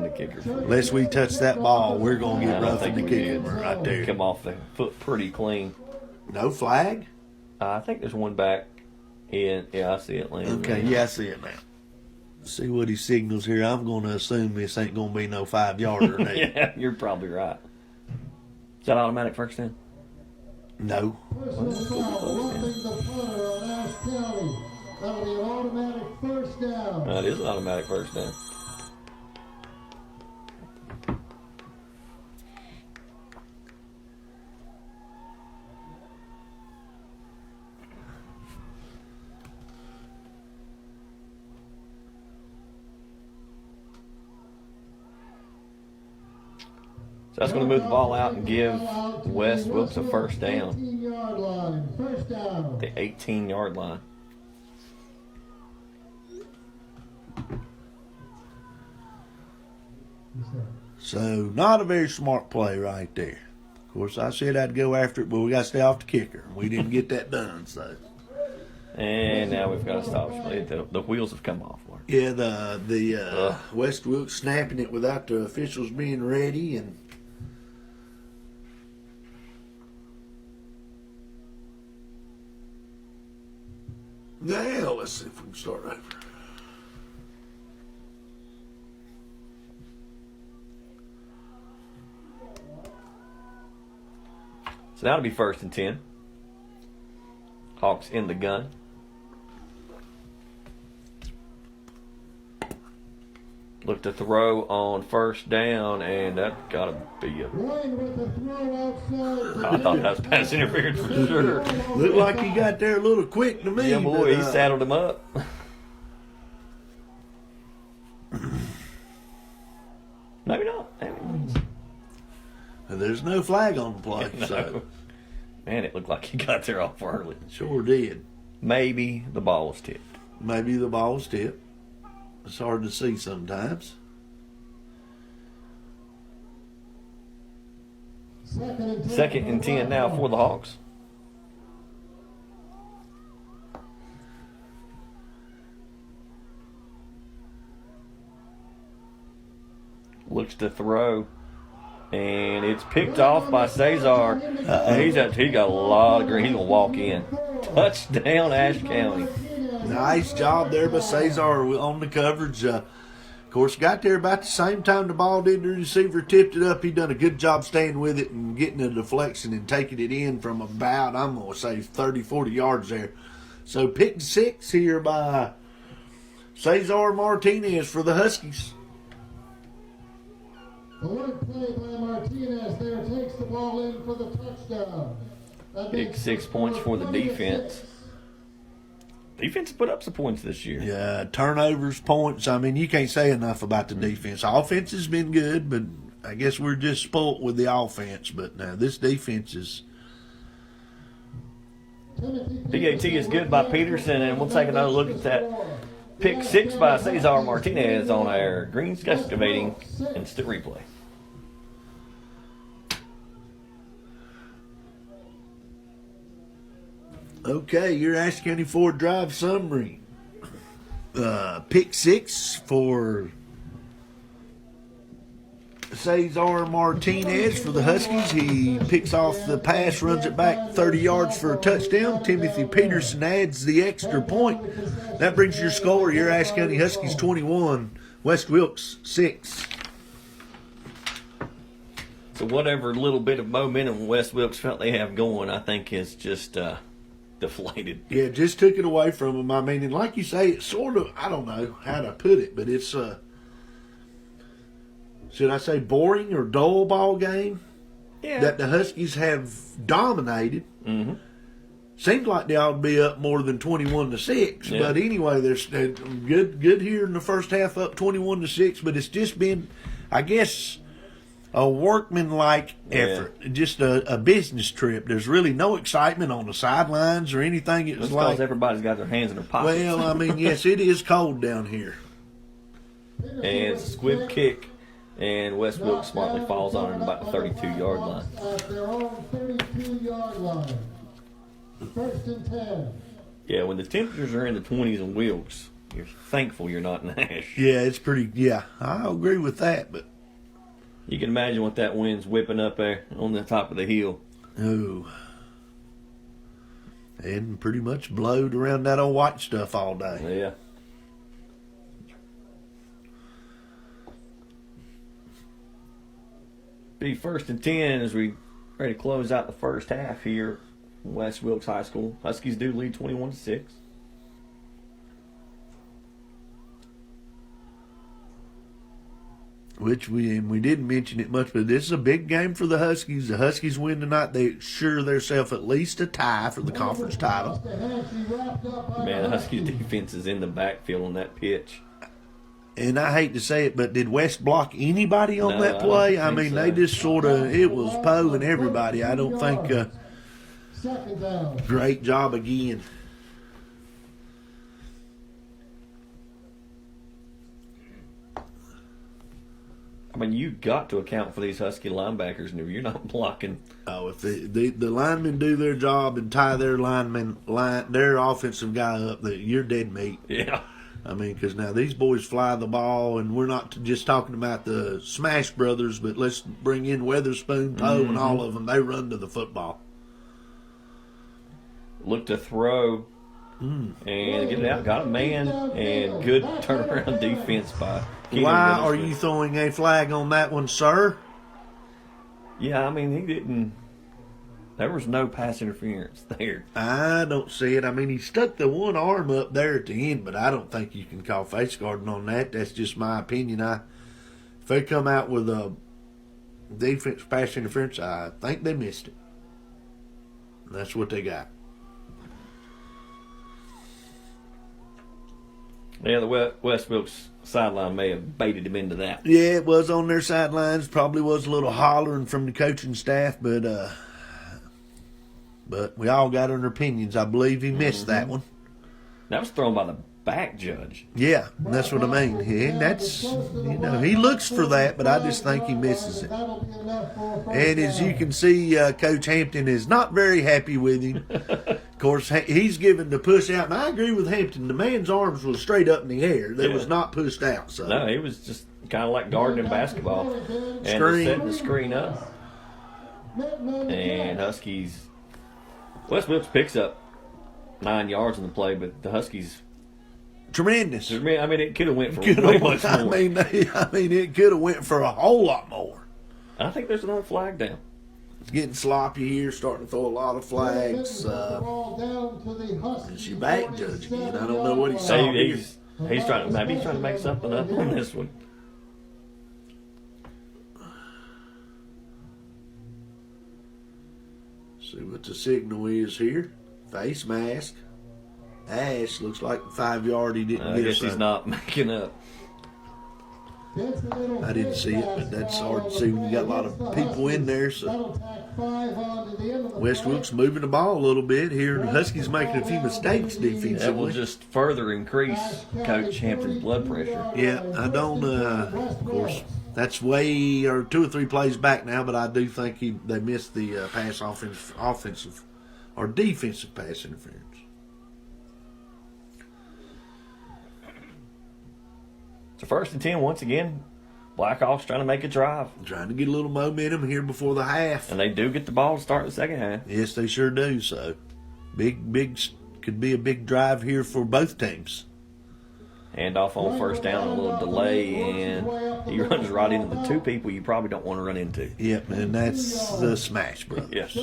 kicker. For Unless we touch that ball, we're going to get roughing the kicker right there. Come off the foot pretty clean. No flag? I think there's one back in. Yeah, I see it landing. Okay, yeah, I see it now. See what he signals here. I'm going to assume this ain't going to be no 5-yarder. Yeah, you're probably right. Is that automatic first down? No. Personal foul, roughing the punter on Ashe County. That'll be an automatic first down. It is an automatic first down. So that's going to move the ball out and give West Wilkes a first down. 18-yard line. First down. The 18-yard line. So, not a very smart play right there. Of course, I said I'd go after it, but we got to stay off the kicker. We didn't get that done, so. And now we've got to stop. The wheels have come off. Yeah, the West Wilkes snapping it without the officials being ready, and now let's see if we can start over. So that'll be 1st and 10. Hawks in the gun. Look to throw on first down, and that got to be a. Wayne with the throw outside. I thought that was pass interference for sure. Looked like he got there a little quick to me. Yeah, boy, but, he saddled him up. Maybe not. there's no flag on the play, No. so Man, it looked like he got there off early. sure did. Maybe the ball was tipped. Maybe the ball's tipped. It's hard to see sometimes. Second and 10 now for the Hawks. Looks to throw, and it's picked off by Cesar. And he got a lot of green. He's gonna walk in. Touchdown, Ashe County. Nice job there by Cesar on the coverage. Of course, got there about the same time the ball did. The receiver tipped it up. He done a good job staying with it and getting a deflection and taking it in from about, I'm going to say, 30, 40 yards there. So pick 6 here by Cesar Martinez for the Huskies. The work play by Martinez there takes the ball in for the touchdown. Big 6 points for the defense. Defense put up some points this year. Yeah, turnovers, points. I mean, you can't say enough about the defense. Offense has been good, but I guess we're just spoilt with the offense. But now this defense is. PAT is good by Peterson, and we'll take another look at that pick 6 by Cesar Martinez on our Greens Excavating instant replay. Okay, your Ashe County Ford Drive summary. Pick 6 for Cesar Martinez for the Huskies. He picks off the pass, runs it back 30 yards for a touchdown. Timothy Peterson adds the extra point. That brings your score. Your Ashe County Huskies 21, West Wilkes 6. So whatever little bit of momentum West Wilkes felt they have going, I think is just deflated. Yeah, just took it away from them. I mean, and like you say, it's sort of, I don't know how to put it, but it's should I say boring or dull ball game that the Huskies have dominated. Mm-hmm. Seems like they ought to be up more than 21-6. Yeah. But anyway, they're good here in the first half, up 21-6. But it's just been, I guess, a workman-like effort, just a business trip. There's really no excitement on the sidelines or anything. It was That's like because everybody's got their hands in their pockets. well, I mean, yes, it is cold down here. And it's a squib kick, and West Wilkes smartly falls on it at about the 32-yard line. At their own 32-yard line. First and 10. Yeah, when the temperatures are in the 20s in Wilkes, you're thankful you're not in Ashe. Yeah, it's pretty. Yeah, I agree with that. But You can imagine what that wind's whipping up there on the top of the hill. oh, And pretty much blowed around that old white stuff all day. Yeah. Be 1st and 10 as we ready to close out the first half here. West Wilkes High School. Huskies do lead 21-6. Which we didn't mention it much, but this is a big game for the Huskies. The Huskies win tonight, they assure themselves at least a tie for the conference title. Man, the Huskies defense is in the backfield on that pitch. And I hate to say it, but did West block anybody on No, that play? I I don't mean, think they so. just sort of, it was Poe and everybody. I don't think, Second down. great job again. I mean, you got to account for these Husky linebackers, and if you're not blocking, Oh, if the linemen do their job and tie their their offensive guy up, that you're dead meat. yeah. I mean, because now these boys fly the ball, and we're not just talking about the Smash Brothers, but let's bring in Weatherspoon, Poe, and all of them. They run to the football. Look to throw and get it out. Got a man and good turnaround defense by Keenan Why Witherspoon. are you throwing a flag on that one, sir? Yeah, I mean, he didn't. There was no pass interference there. I don't see it. I mean, he stuck the one arm up there at the end, but I don't think you can call face guarding on that. That's just my opinion. If they come out with a defense pass interference, I think they missed it. That's what they got. Yeah, the West Wilkes sideline may have baited him into that. Yeah, it was on their sidelines. Probably was a little hollering from the coaching staff, but we all got our opinions. I believe he missed that one. That was thrown by the back judge. Yeah, that's what I mean. Yeah, that's, he looks for that, but I just think he misses it. And as you can see, Coach Hampton is not very happy with him. Of course, he's given the push out, and I agree with Hampton. The man's arms was straight up in the air. They was not pushed out. So No, he was just kind of like guarding in basketball and Screen. setting the screen up. And Huskies, West Wilkes picks up 9 yards in the play, but the Huskies, tremendous. I mean, it could have went for Coulda way went- much more. I mean, it could have went for a whole lot more. I think there's another flag down. It's getting sloppy here, starting to throw a lot of flags. It's your back judge again. I don't know what he saw So here. he's trying to make something up on this one. See what the signal is here. Face mask. Ashe looks like 5 yard. He didn't I get guess us. he's not making up. I didn't see it, but that's hard to see when you got a lot of people in there. So West Wilkes moving the ball a little bit here. The Huskies making a few mistakes That will defensively. just further increase Coach Hampton's blood pressure. Yeah, I don't. Of course, that's way or 2 or 3 plays back now, but I do think they missed the pass offensive or defensive pass interference. So 1st and 10 once again. Blackhawks trying to make a drive, Trying to get a little momentum here before the half. and they do get the ball to start the second half. Yes, they sure do. So, big could be a big drive here for both teams. Hand off on 1st down, a little delay, and he runs right into the 2 people you probably don't want to run into. Yep, and that's the Smash Brothers. Yes,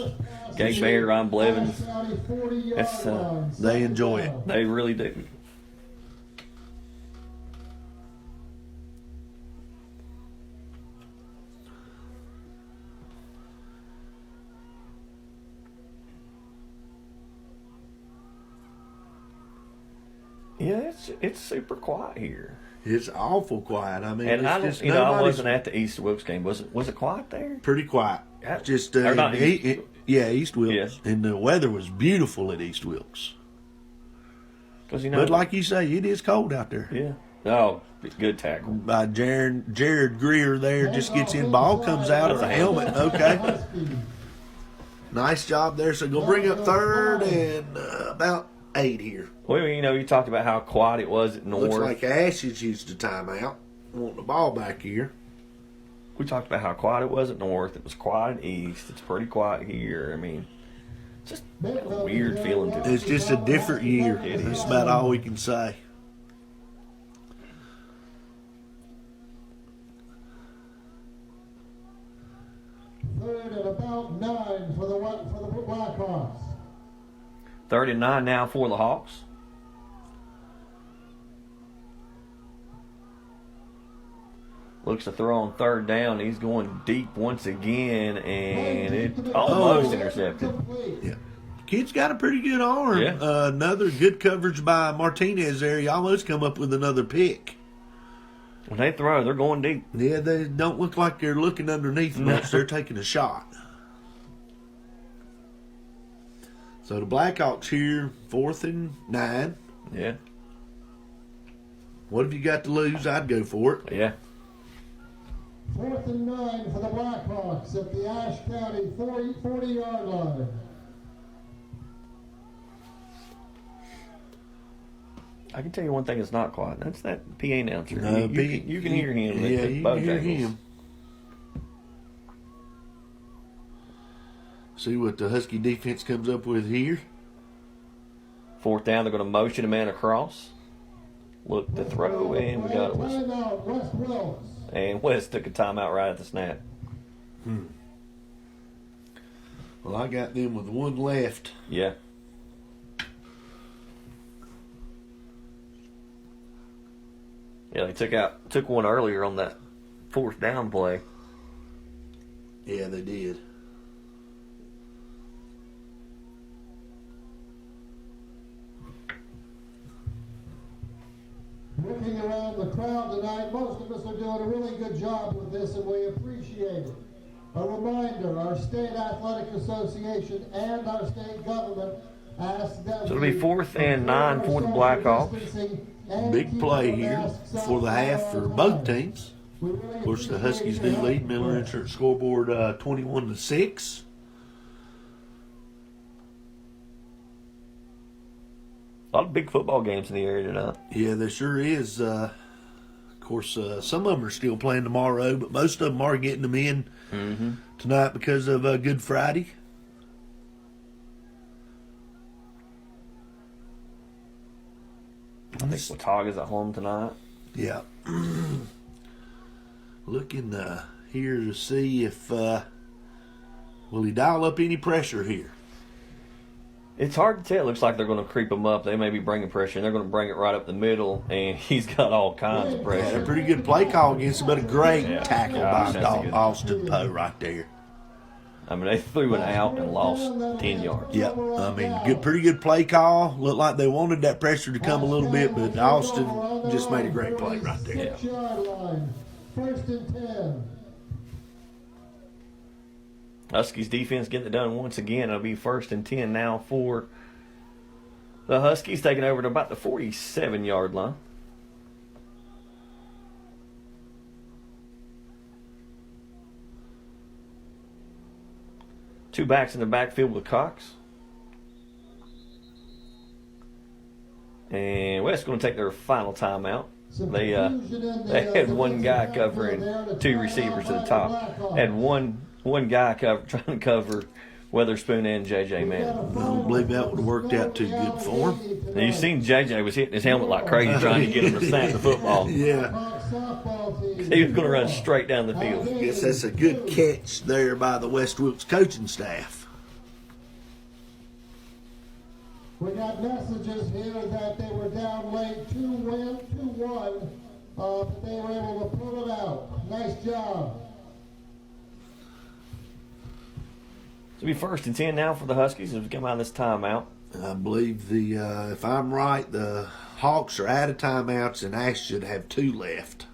Gabe Bayer, Ryan Blevins. That's They enjoy it. they really do. Yeah, it's super quiet here. It's awful quiet. I mean, And it's I don't, just I nobody's wasn't at the East Wilkes game. Was it quiet there? pretty quiet. Yeah. Just Or not East- East Wilkes, Yes. and the weather was beautiful at East Wilkes. Because you know, But like you say, it is cold out there. yeah. Oh, good tackle. By Jared Greer there just gets in, ball comes out of the helmet. Okay, nice job there. So go bring up 3rd and about 8 here. Well, you talked about how quiet it was at North. Looks like Ashe has used a timeout. Want the ball back here. We talked about how quiet it was at North. It was quiet at East. It's pretty quiet here. I mean, Just a weird feeling to it. It's just a different year. It That's is. about all we can say. Third and about 9 for the Blackhawks. 39 now for the Hawks. Looks to throw on third down. He's going deep once again, and it almost intercepted. Yeah. Kid's got a pretty good arm. Yeah. Another good coverage by Martinez there. He almost come up with another pick. When they throw, they're going deep. Yeah, they don't look like they're looking underneath much. They're taking a shot. So the Blackhawks here, 4th and 9. Yeah. What have you got to lose? I'd go for it. Yeah. 4th and 9 for the Blackhawks at the Ashe County 40-yard line. I can tell you one thing that's not quiet. That's that PA announcer. No, You can hear him. Yeah, at you both can hear angles. him. See what the Husky defense comes up with here. 4th down, they're going to motion a man across. Look to throw, and we got it. Timeout, West Wilkes. And West took a timeout right at the snap. Well, I got them with one left. Yeah. Yeah, they took one earlier on that 4th down play. Yeah, they did. Looking around the crowd tonight, most of us are doing a really good job with this, and we appreciate it. A reminder, our State Athletic Association and our state government asked that So it'll be 4th and 9 for the Blackhawks. Big play here for the half for both teams. Of course, the Huskies do lead. Miller Insurance scoreboard 21-6. A lot of big football games in the area tonight. Yeah, there sure is. Of course, some of them are still playing tomorrow, but most of them are getting them in tonight because of Good Friday. I think Watauga's at home tonight. Yeah. Looking here to see if will he dial up any pressure here. It's hard to tell. It looks like they're going to creep him up. They may be bringing pressure, and they're going to bring it right up the middle, and he's got all kinds of Had a pressure. pretty good play call against him, but a great Yeah. tackle Gosh, by that's a good- Austin Poe right there. I mean, they threw it out and lost 10 yards. Yeah, I mean, pretty good play call. Looked like they wanted that pressure to come a little bit, but Austin just made a great play right there. Yeah. 6-yard line. 1st and 10. Huskies defense getting it done once again. It'll be 1st and 10 now for the Huskies, taking over to about the 47-yard line. Two backs in the backfield with Cox. And West's going to take their final timeout. They had one guy covering two receivers to the top. Had one guy trying to cover Weatherspoon and J.J. Manning. I don't believe that would have worked out too good for him. Now, you seen J.J. was hitting his helmet like crazy trying to get him to snap the football. Yeah, He was going to run straight down the field. I guess that's a good catch there by the West Wilkes coaching staff. We got messages here that they were down late 2-1, but they were able to pull it out. Nice job. It'll be 1st and 10 now for the Huskies as we come out of this timeout. I believe if I'm right, the Hawks are out of timeouts and Ashe should have 2 left.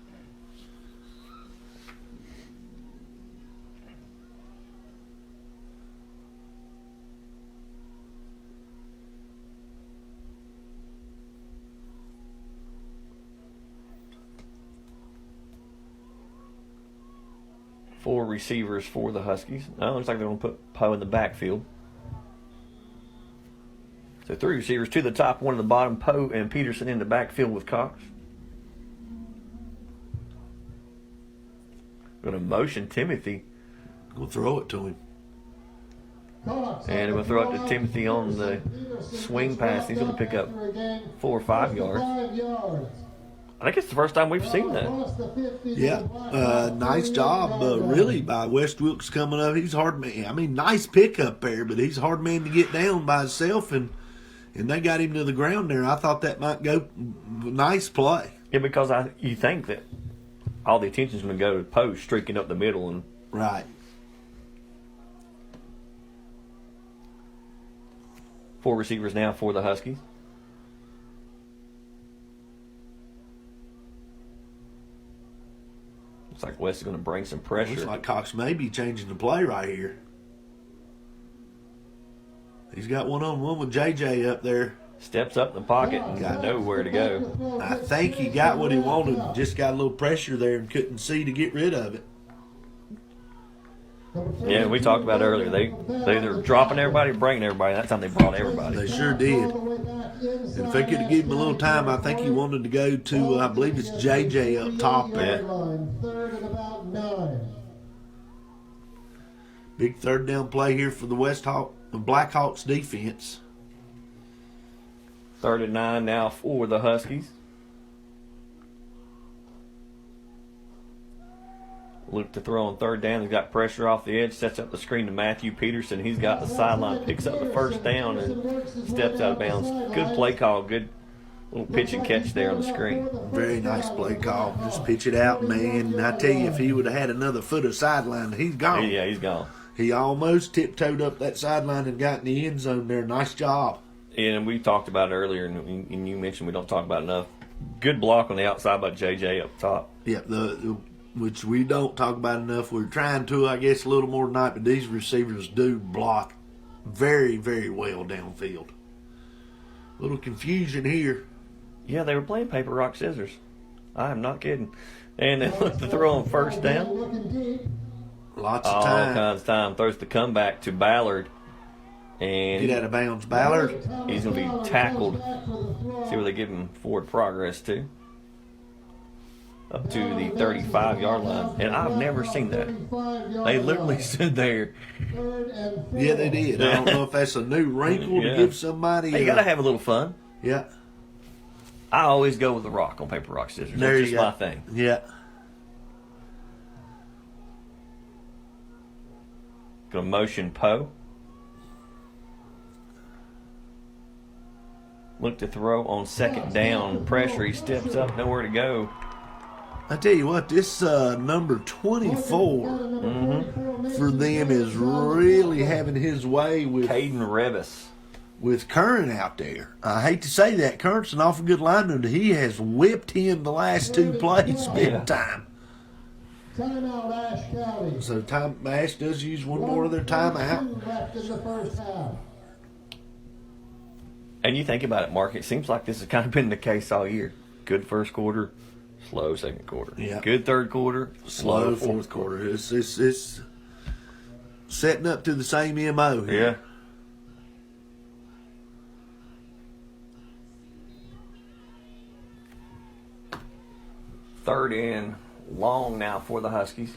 Four receivers for the Huskies. Now it looks like they're going to put Poe in the backfield. So 3 receivers, 2 to the top, 1 to the bottom. Poe and Peterson in the backfield with Cox. Going to motion Timothy. Go throw it to him. And we'll throw it to Timothy on the swing pass. He's going to pick up 4 or 5 yards. I think it's the first time we've seen that. Yeah, nice job, really, by West Wilkes coming up. He's hard man. I mean, nice pickup there, but he's a hard man to get down by himself, and they got him to the ground there. I thought that might go. Nice play. Yeah, because you think that all the attention's going to go to Poe streaking up the middle, and Right. 4 receivers now for the Huskies. Looks like West is going to bring some pressure. Looks like Cox may be changing the play right here. He's got one-on-one with JJ up there. Steps up in the pocket and got nowhere to go. I think he got what he wanted. Just got a little pressure there and couldn't see to get rid of it. Yeah, we talked about it earlier. They either dropping everybody or bringing everybody. That time they brought everybody. They sure did. And if they could have given him a little time, I think he wanted to go to, I believe it's JJ up top there. Third and about 9. Big third down play here for the Blackhawks defense. 3rd and 9 now for the Huskies. Luke to throw on 3rd down. He's got pressure off the edge. Sets up the screen to Matthew Peterson. He's got the sideline. Picks up the 1st down and steps out of bounds. Good play call. Good little pitch and catch there on the screen. Very nice play call. Just pitch it out, man. And I tell you, if he would have had another foot of sideline, he's gone. Yeah, he's gone. He almost tiptoed up that sideline and got in the end zone there. Nice job. And we talked about it earlier, and you mentioned we don't talk about it enough. Good block on the outside by JJ up top. Yeah, which we don't talk about enough. We're trying to, I guess, a little more tonight, but these receivers do block very, very well downfield. A little confusion here. Yeah, they were playing paper, rock, scissors. I am not kidding. And they look to throw on 1st down. Lots of All time. kinds of time. Throws the comeback to Ballard. And Get out of bounds, Ballard. he's going to be tackled. See where they give him forward progress to. Up to the 35-yard line. And I've never seen that. They literally stood there. Yeah, they did. I don't know if that's a new wrinkle to give somebody. Hey, you got to have a little fun. Yeah. I always go with the rock on paper, rock, scissors. There That's you just go. my thing. Yeah. Going to motion Poe. Look to throw on 2nd down. Pressure. He steps up. Nowhere to go. I tell you what, this number 24 for them is really having his way with Caden Revis. with Curran out there. I hate to say that. Curran's an awful good lineman, but he has whipped him the last 2 plays big time. Timeout, Ashe County. So Ashe does use one more of their timeout. Left in the first half. And you think about it, Mark, it seems like this has kind of been the case all year. Good 1st quarter, slow 2nd quarter. Yeah. Good 3rd quarter, slow 4th quarter. It's setting up to the same MO here. Yeah. Third and long now for the Huskies.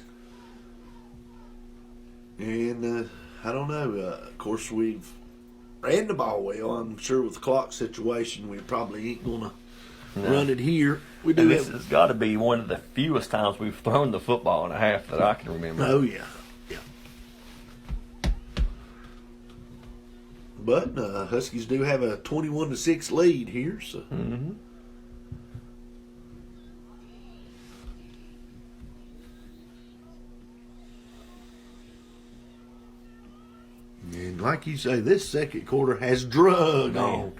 And I don't know. Of course, we've ran the ball well. I'm sure with the clock situation, we probably ain't going to run it here. We do And this have, has got to be one of the fewest times we've thrown the football in a half that I can remember. Oh, yeah. Yeah. But Huskies do have a 21-6 lead here. So. Mm-hmm. And like you say, this 2nd quarter has drug on.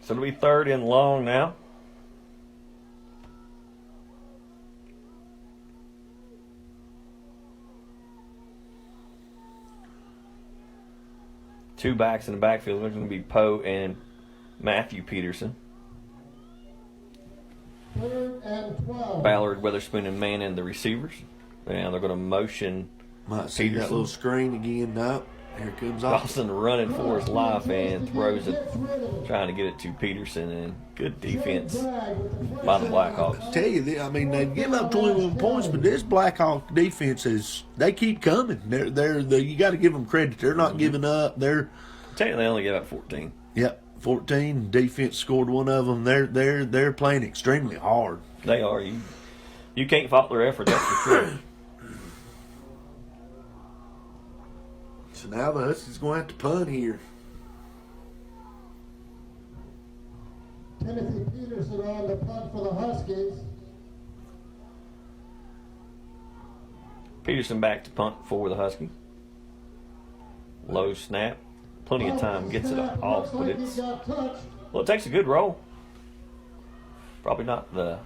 So it'll be 3rd and long now. Two backs in the backfield. There's going to be Poe and Matthew Peterson. 3rd and 12. Ballard, Witherspoon, and Manning the receivers. And they're going to motion Might see that Peterson. little screen again. No. Here comes Austin. Dawson running for his life and throws it, trying to get it to Peterson, and good defense by the Blackhawks. Tell you, I mean, they give up 21 points, but this Blackhawk defense they keep coming. You got to give them credit. They're not giving up. I tell you, they only gave up 14. Yep, 14. Defense scored one of them. They're playing extremely hard. They are. You can't fault their effort, that's for sure. So now the Huskies going to have to punt here. Timothy Peterson on the punt for the Huskies. Peterson back to punt for the Huskies. Low snap. Plenty of time. Gets it off, but it takes a good roll. Probably not the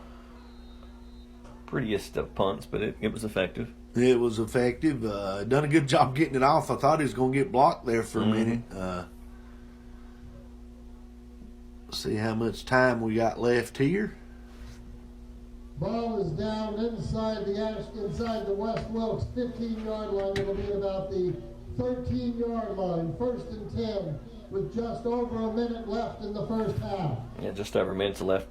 prettiest of punts, but it was effective. It was effective. Done a good job getting it off. I thought he was going to get blocked there for a minute. See how much time we got left here. Ball is down inside the West Wilkes 15-yard line. It'll be at about the 13-yard line. 1st and 10 with just over a minute left in the first half. Yeah, just over a minute left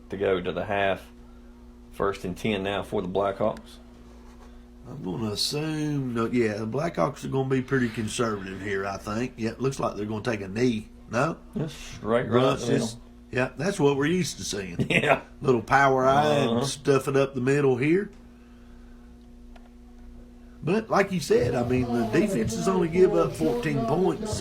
to go to the half. 1st and 10 now for the Blackhawks. I'm going to assume, the Blackhawks are going to be pretty conservative here, I think. Yeah, it looks like they're going to take a knee. No? Just right in the middle. Yeah, that's what we're used to seeing. Yeah. Little power eye and stuff it up the middle here. But like you said, I mean, the defenses only give up 14 points.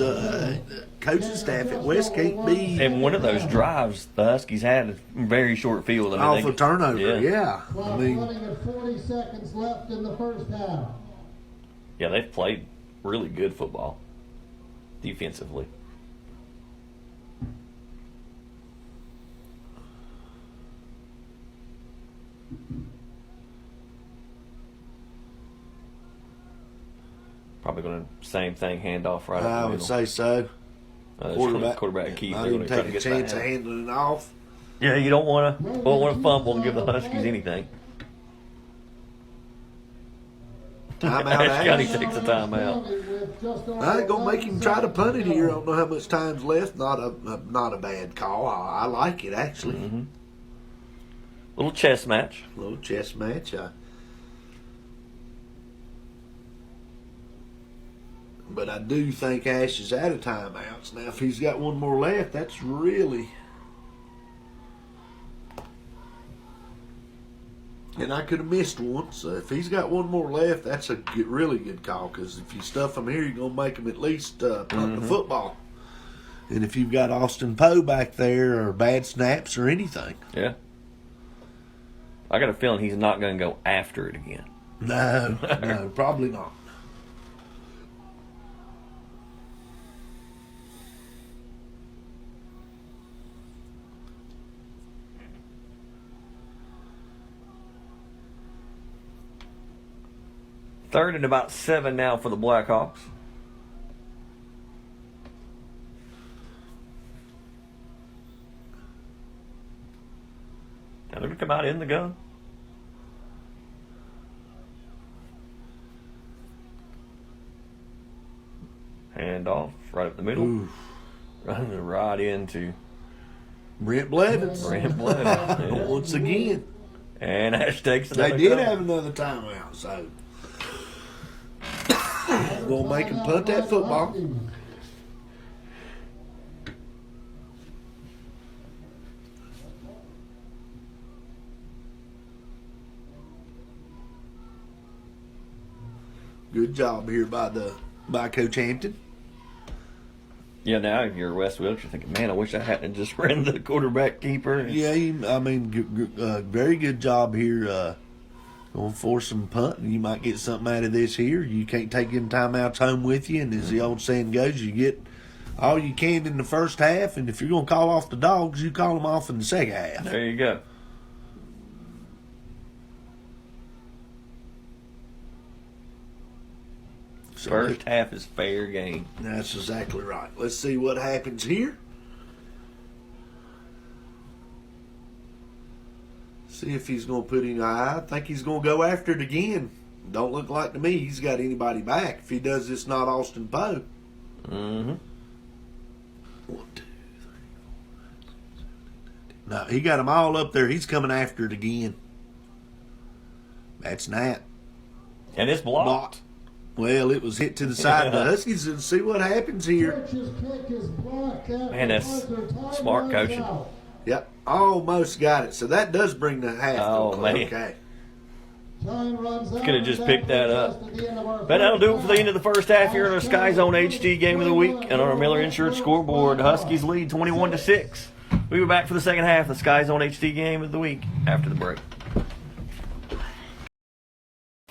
Coaching staff at West can't be. And one of those drives, the Huskies had a very short field. Off a turnover, yeah. I mean, running at 40 seconds left in the first half. Yeah, they've played really good football defensively. Probably going to same thing, handoff right up the middle. I would say so. Quarterback keep. Not even take a chance of handling it off. Yeah, you don't want to fumble and give the Huskies anything. Timeout. Ashe County takes a timeout. I ain't gonna make him try to punt it here. I don't know how much time's left. Not a bad call. I like it actually. Mm-hmm. Little chess match. But I do think Ashe is out of timeouts. Now, if he's got one more left, that's really... And I could have missed one. So if he's got one more left, that's a really good call. Because if you stuff him here, you're going to make him at least punt the football. And if you've got Austin Poe back there or bad snaps or anything. Yeah. I got a feeling he's not going to go after it again. No, probably not. Third and about 7 now for the Blackhawks. Now they're going to come out in the gun. Hand off right up the middle. Oof. Running right into Brent Blevins. Yeah. Once again. And Ashe takes another They did time. have another timeout, so we'll make him punt that football. Good job here by Coach Hampton. Yeah, now if you're West Wilkes, you're thinking, man, I wish I hadn't just ran the quarterback keeper. Yeah, very good job here. Going for some punting. You might get something out of this here. You can't take them timeouts home with you. And as the old saying goes, you get all you can in the first half. And if you're going to call off the dogs, you call them off in the second half. There you go. So First half is fair game. That's exactly right. Let's see what happens here. See if he's going to put in. I think he's going to go after it again. don't look like to me he's got anybody back. If he does, it's not Austin Poe. Mm-hmm. 1, 2, 3, 4. No, he got them all up there. He's coming after it again. That's Nat. And it's blocked. Well, it was hit to the side of the Huskies, and see what happens here. Man, that's smart coaching. Yep, almost got it. So that does bring the half. Oh, man. Okay. Could have just picked that up. But that'll do it for the end of the first half here in our SkyZone HD Game of the Week. And on our Miller Insurance scoreboard, Huskies lead 21-6. We'll be back for the second half of the SkyZone HD Game of the Week after the break.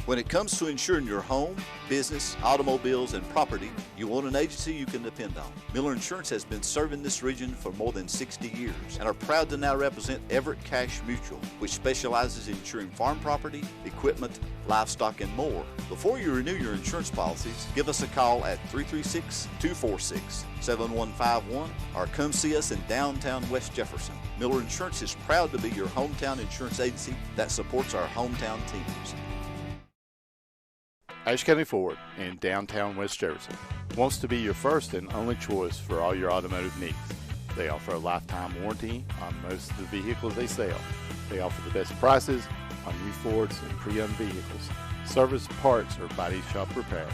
When it comes to insuring your home, business, automobiles, and property, you want an agency you can depend on. Miller Insurance has been serving this region for more than 60 years and are proud to now represent Everett Cash Mutual, which specializes in insuring farm property, equipment, livestock, and more. Before you renew your insurance policies, give us a call at 336-246-7151 or come see us in downtown West Jefferson. Miller Insurance is proud to be your hometown insurance agency that supports our hometown teams. Ashe County Ford in downtown West Jefferson wants to be your first and only choice for all your automotive needs. They offer a lifetime warranty on most of the vehicles they sell. They offer the best prices on new Fords and pre-owned vehicles, service, parts, or body shop repairs.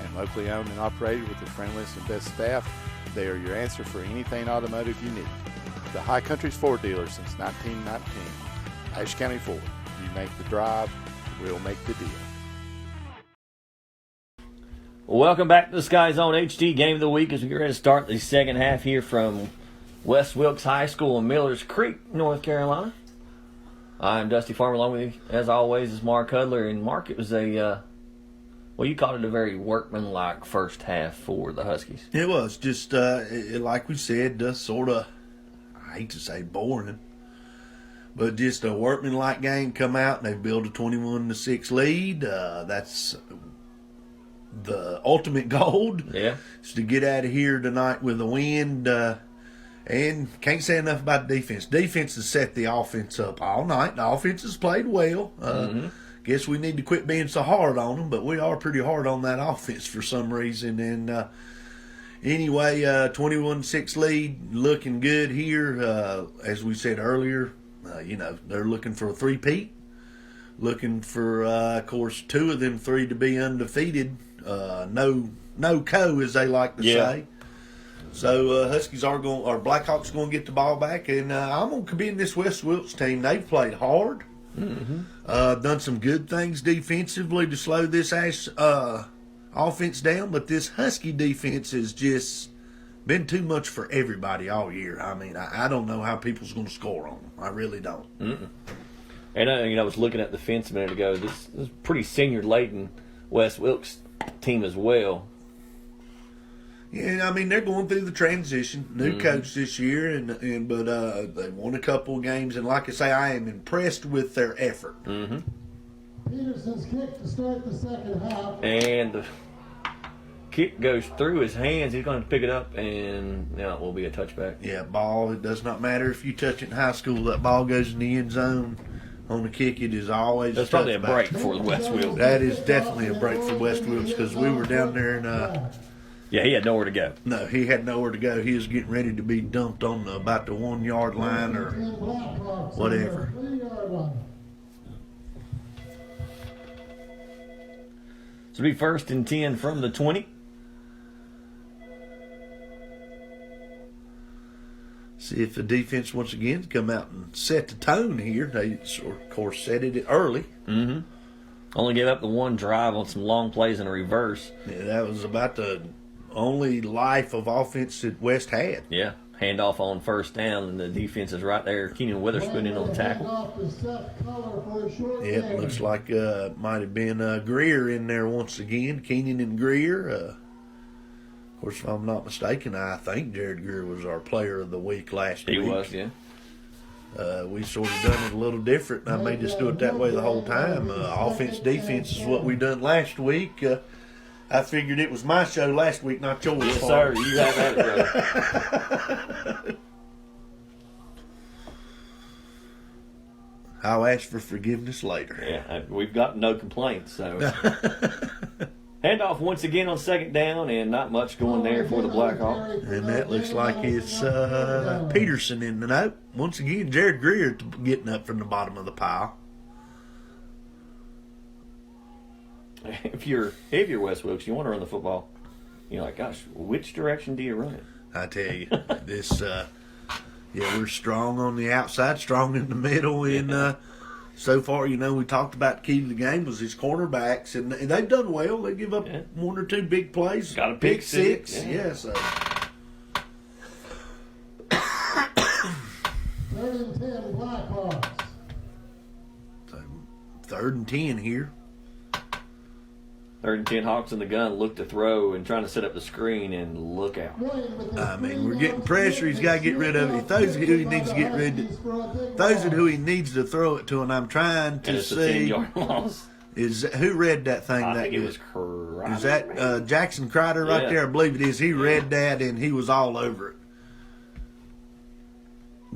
And locally owned and operated with the friendliest and best staff, they are your answer for anything automotive you need. The High Country's Ford dealer since 1919. Ashe County Ford. You make the drive, we'll make the deal. Welcome back to the SkyZone HD Game of the Week as we get ready to start the second half here from West Wilkes High School in Millers Creek, North Carolina. I'm Dusty Farmer. Along with you, as always, is Mark Hudler. And Mark, it was a, well, you called it a very workmanlike first half for the Huskies. It was just, like we said, sort of, I hate to say boring, but just a workmanlike game come out and they build a 21-6 lead. That's the ultimate goal. Yeah. Is to get out of here tonight with a win. And can't say enough about defense. Defense has set the offense up all night. The offense has played well. Guess we need to quit being so hard on them, but we are pretty hard on that offense for some reason. And anyway, 21-6 lead, looking good here. As we said earlier, they're looking for a three-peat. Looking for, of course, 2 of them 3 to be undefeated. No co, as they like to say. So Huskies are going, or Blackhawks going to get the ball back, and I'm going to commend this West Wilkes team. They've played hard, done some good things defensively to slow this Ashe offense down, but this Husky defense has just been too much for everybody all year. I mean, I don't know how people's going to score on them. I really don't. And I was looking at the fence a minute ago. This is pretty senior-laden West Wilkes team as well. Yeah, I mean, they're going through the transition. New coach this year, but they won a couple of games. And like I say, I am impressed with their effort. Peterson's kick to start the second half. And the kick goes through his hands. He's going to pick it up, and now it will be a touchback. Yeah, ball, it does not matter if you touch it in high school. That ball goes in the end zone. On the kick, it is always That's probably a break for the West Wilkes. That is definitely a break for West Wilkes because we were down there and yeah, he had nowhere to go. no, he had nowhere to go. He was getting ready to be dumped on about the 1 yard line or whatever. So it'll be 1st and 10 from the 20. See if the defense once again come out and set the tone here. They, of course, set it early. Only gave up the one drive on some long plays in a reverse. Yeah, that was about the only life of offense that West had. Yeah, handoff on first down, and the defense is right there. Keenan Witherspoon in on the tackle. Yep, looks like might have been Greer in there once again. Keenan and Greer. Of course, if I'm not mistaken, I think Jared Greer was our player of the week last week. He was, yeah. We sort of done it a little different. I may just do it that way the whole time. Offense, defense is what we done last week. I figured it was my show last week, not yours. Yes, sir. You have at it, brother. I'll ask for forgiveness later. Yeah, we've got no complaints. So handoff once again on second down, and not much going there for the Blackhawks. And that looks like it's Peterson in the note. Once again, Jared Greer getting up from the bottom of the pile. If you're Wes Wilkes, you want to run the football. You're like, gosh, which direction do you run it? I tell you, this, we're strong on the outside, strong in the middle, and so far, we talked about the key to the game was his cornerbacks, and they've done well. They give up one or two big plays. Got a pick six. So. 3rd and 10 Blackhawks. So 3rd and 10 here. 3rd and 10, Hawks in the gun, look to throw and trying to set up the screen, and look out. I mean, we're getting pressure. He's got to get rid of it. He throws it who he needs to get rid of it. Throws it who he needs to throw it to, and I'm trying to see. A 10-yard loss. Who read that thing I that think good? it was Crider. Is that Jackson Crider right there? I believe it is. He read that, and he was all over it.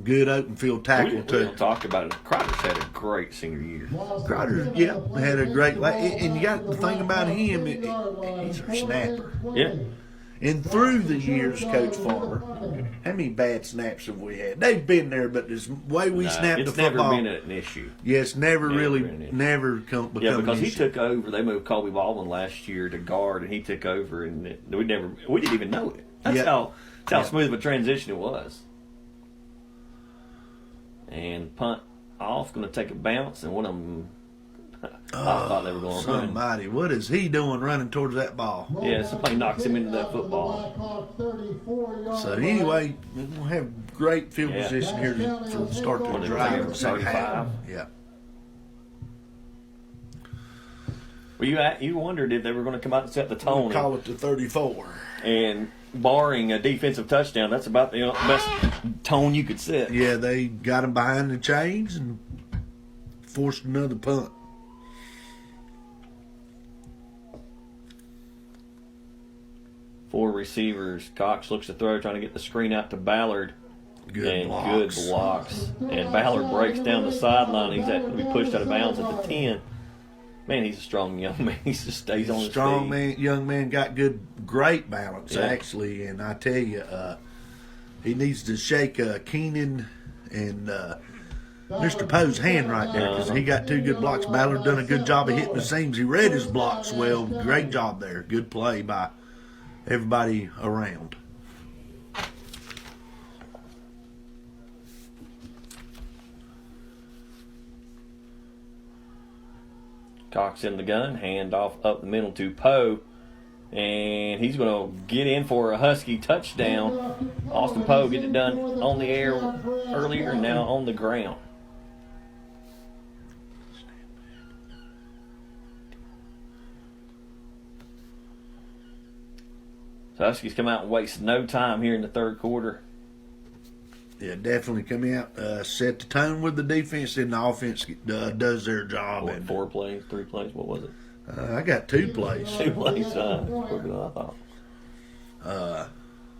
Good open field tackle, too. We don't talk about it. Crider's had a great senior year. Crider, had a great and you got the thing about him, he's a snapper. Yeah. And through the years, Coach Farmer, how many bad snaps have we had? They've been there, but the way we snap the football. It's never been an issue. Yes, never become because an issue. He took over. They moved Colby Baldwin last year to guard, and he took over, and we didn't even know it. That's how smooth of a transition it was. And punt off, going to take a bounce, and one of them, I thought they were going to run. Somebody, what is he doing running towards that ball? Yeah, somebody knocks him into that football. So anyway, we'll have great field position here for the start of the drive in the second half. Yeah. Well, you wondered if they were going to come out and set the tone. We'll call it the 34. And barring a defensive touchdown, that's about the best tone you could set. Yeah, they got him behind the chains and forced another punt. Four receivers. Cox looks to throw, trying to get the screen out to Ballard. Good blocks. And Ballard breaks down the sideline. He's going to be pushed out of bounds at the 10. Man, he's a strong young man. He just stays on his feet. Strong man, young man, got great balance actually, and I tell you, he needs to shake Keenan and Mr. Poe's hand right there because he got two good blocks. Ballard done a good job of hitting the seams. He read his blocks well. Great job there. Good play by everybody around. Cox in the gun, hand off up the middle to Poe, and he's going to get in for a Husky touchdown. Austin Poe getting it done on the air earlier and now on the ground. So Huskies come out and waste no time here in the third quarter. Yeah, definitely come out, set the tone with the defense, and the offense does their job. What, 4 plays, 3 plays? What was it? I got 2 plays. 2 plays, quicker than I thought.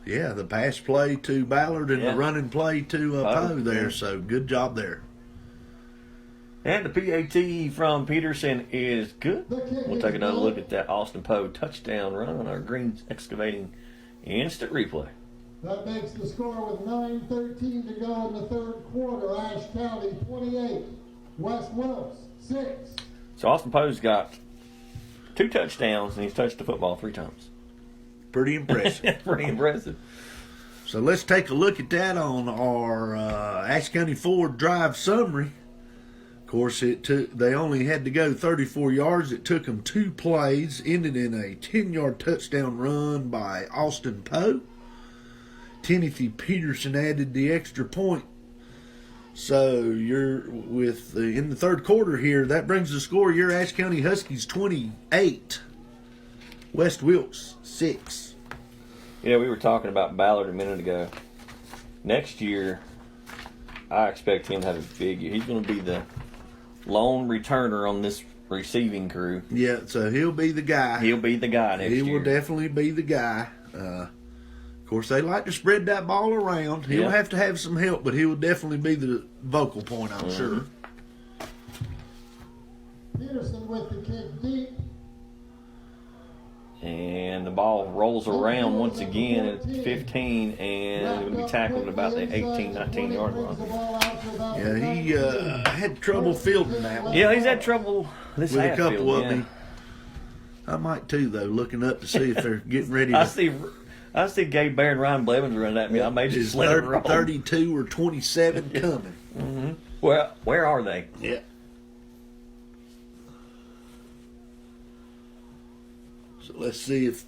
Yeah, the pass play to Ballard and the running play to Poe there, so good job there. And the PAT from Peterson is good. We'll take another look at that Austin Poe touchdown run on our Green Excavating instant replay. That makes the score with 9:13 to go in the third quarter. Ashe County 28, West Wilkes 6. So Austin Poe's got 2 touchdowns, and he's touched the football 3 times. Pretty impressive. Pretty impressive. So let's take a look at that on our Ashe County Ford drive summary. Of course, they only had to go 34 yards. It took them 2 plays, ended in a 10-yard touchdown run by Austin Poe. Timothy Peterson added the extra point. So you're in the third quarter here. That brings the score. Your Ashe County Huskies 28, West Wilkes 6. Yeah, we were talking about Ballard a minute ago. Next year, I expect him to have a big year. He's going to be the lone returner on this receiving crew. Yeah, so he'll be the guy. He'll be the guy next year. He will definitely be the guy. Of course, they like to spread that ball around. He'll have to have some help, but he will definitely be the vocal point, I'm sure. Peterson with the kick deep. And the ball rolls around once again at 15, and going to be tackled at about the 18, 19-yard line. Yeah, he had trouble fielding that one. Yeah, he's had trouble this With a half couple field, of yeah. them. I might too, though, looking up to see if they're getting ready to. I see Gabe Bear and Ryan Blevins running at me. I may just let it roll. 32 or 27 coming. Mm-hmm. Well, where are they? Yeah. So let's see if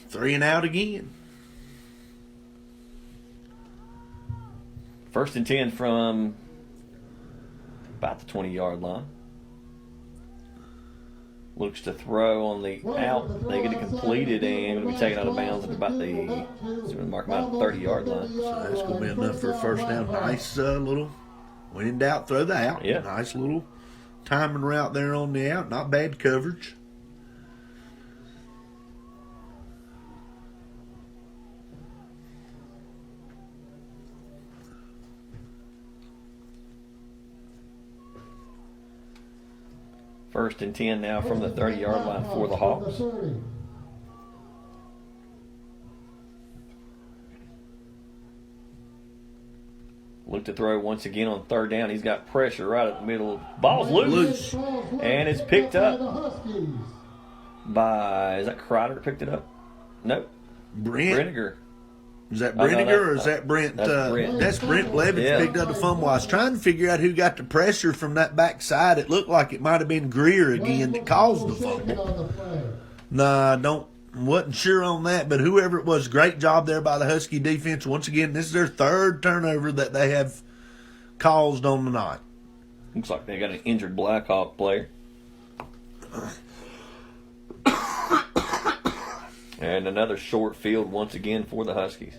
3 and out again. 1st and 10 from about the 20-yard line. Looks to throw on the out. They get it completed and will be taken out of bounds at about the mark about the 30-yard line. So that's going to be enough for a first down. Nice little, when in doubt, throw the out. Yeah. Nice little timing route there on the out. Not bad coverage. First and 10 now from the 30-yard line for the Hawks. Look to throw once again on 3rd down. He's got pressure right at the middle. Ball's loose. And it's picked up by, is that Crider that picked it up? Nope. Brenniger. Is that Oh, no, Brenniger or is that Brent? That's Brent. That's Brent Blevins Yeah. picked up the fumble. I was trying to figure out who got the pressure from that backside. It looked like it might have been Greer again that caused the fumble. Nah, wasn't sure on that, but whoever it was, great job there by the Husky defense. Once again, this is their 3rd turnover that they have caused on the night. Looks like they got an injured Blackhawk player. And another short field once again for the Huskies.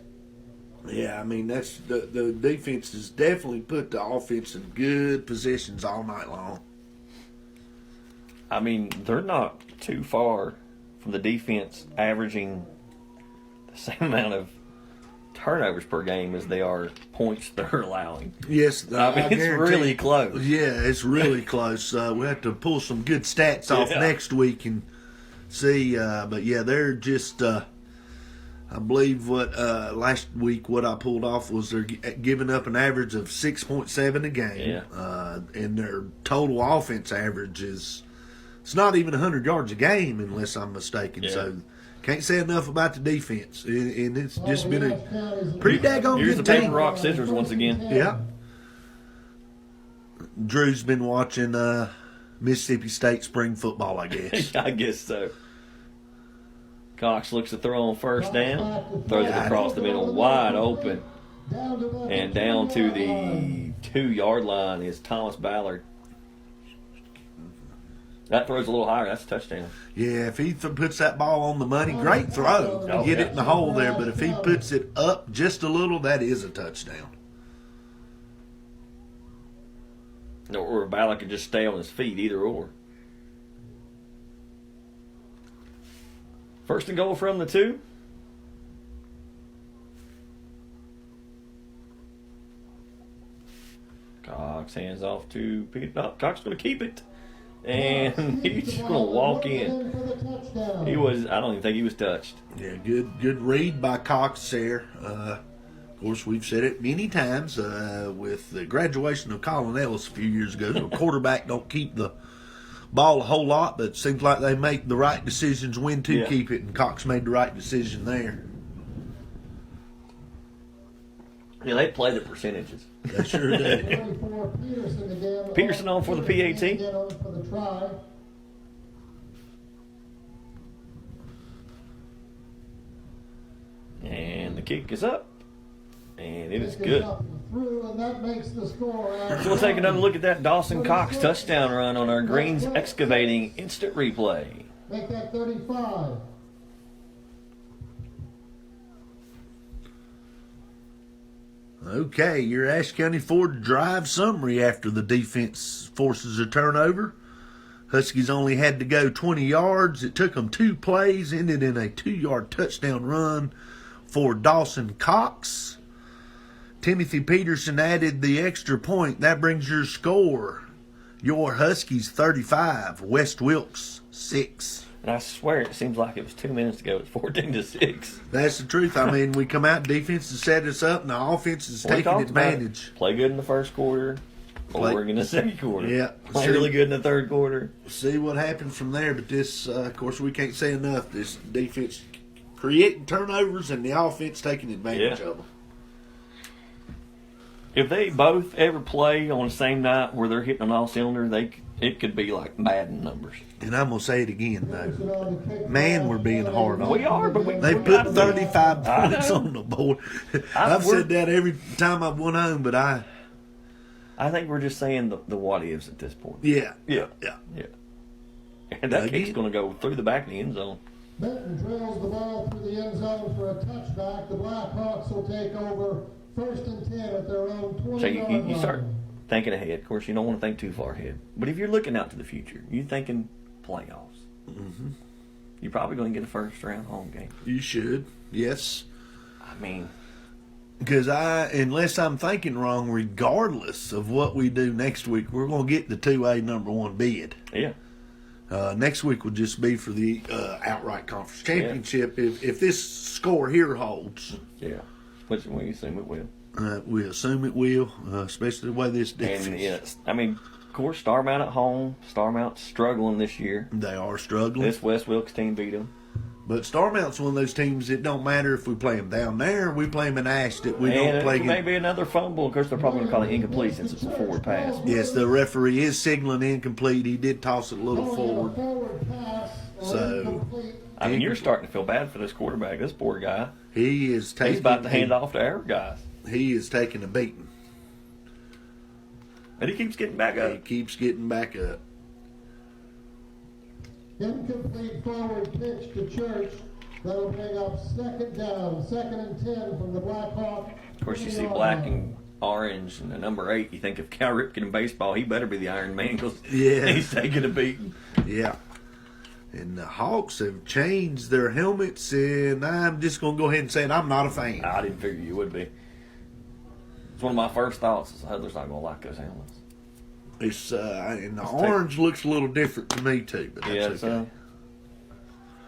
Yeah, I mean, that's the defense has definitely put the offense in good positions all night long. I mean, they're not too far from the defense averaging the same amount of turnovers per game as they are points they're allowing. Yes, I mean, it's guarantee- really close. Yeah, it's really close. We have to pull some good stats off Yeah. next week and see. But yeah, they're just. I believe what last week what I pulled off was they're giving up an average of 6.7 a game. Yeah. And their total offense average is it's not even 100 yards a game unless I'm mistaken. Yeah. So can't say enough about the defense. And it's just been a pretty daggone Here's the good paper, team. rock, scissors once again. Yeah. Drew's been watching Mississippi State spring football, I guess. I guess so. Cox looks to throw on 1st down. Throws it across the middle, wide open. And down to the 2-yard line is Thomas Ballard. That throws a little higher. That's a touchdown. Yeah, if he puts that ball on the money, great throw. Oh, Get yeah. it in the hole there. But if he puts it up just a little, that is a touchdown. Or Ballard could just stay on his feet, either or. 1st and goal from the 2. Cox hands off to Peter. No, Cox going to keep it. And he's just going to walk in. I don't even think he was touched. Yeah, good read by Cox there. Of course, we've said it many times with the graduation of Colin Ellis a few years ago. The quarterback don't keep the ball a whole lot, but it seems like they make the right decisions when to keep it, and Cox made the right decision there. Yeah, they play the percentages. They sure do. Peterson on for the PAT. And the kick is up. And it is good. So we'll take another look at that Dawson Cox touchdown run on our Greens Excavating instant replay. Make that 35. Okay, your Ashe County Ford drive summary after the defense forces a turnover. Huskies only had to go 20 yards. It took them 2 plays, ended in a 2-yard touchdown run for Dawson Cox. Timothy Peterson added the extra point. That brings your score Your Huskies 35, West Wilkes 6. And I swear it seems like it was 2 minutes ago. It's 14-6. That's the truth. I mean, we come out, defense has set us up, and the offense is taking advantage. Play good in the first quarter, boring in the second quarter. Yeah. Play really good in the third quarter. See what happens from there. But this, of course, we can't say enough. This defense creating turnovers and the offense taking advantage of them. If they both ever play on the same night where they're hitting on all cylinders, it could be like Madden numbers. And I'm going to say it again, though. Man, we're being hard on We them. are, but They put 35 points on the board. I've said that every time I've went home, but I think we're just saying the what ifs at this point. Yeah. And that kick's going to go through the back of the end zone. Benton drills the ball through the end zone for a touchback. The Blackhawks will take over 1st and 10 at their own 20-yard So line. you start thinking ahead. Of course, you don't want to think too far ahead. But if you're looking out to the future, you're thinking playoffs. Mm-hmm. You're probably going to get a first-round home game. You should. Yes. I mean, because unless I'm thinking wrong, regardless of what we do next week, we're going to get the 2A number 1 bid. yeah. Next week will just be for the outright conference championship. If this score here holds, Which we assume it will. we assume it will, especially the way this defense. And yes, I mean, of course, Starmount at home. Starmount's struggling this year. They are struggling. This West Wilkes team beat them. But Starmount's one of those teams. It don't matter if we play them down there, we play them in Ashe. That we don't play. Maybe another fumble. Of course, they're probably going to call it incomplete since it's a forward pass. Yes, the referee is signaling incomplete. He did toss it a little forward. So, I mean, you're starting to feel bad for this quarterback. This poor guy. he is taking. He's about to hand off to our guys. He is taking a beating. And he keeps getting back He up. keeps getting back up. Incomplete forward pitch to Church. That'll bring up 2nd down, 2nd and 10 from the Blackhawk. Of course, you see black and orange and the number 8. You think if Cal Ripken in baseball, he better be the Iron Man because he's taking a beating. Yeah. And the Hawks have changed their helmets, and I'm just going to go ahead and say it. I'm not a fan. I didn't figure you would be. It's one of my first thoughts is Hudler's not going to like those helmets. It's and the orange looks a little different to me too, but that's okay.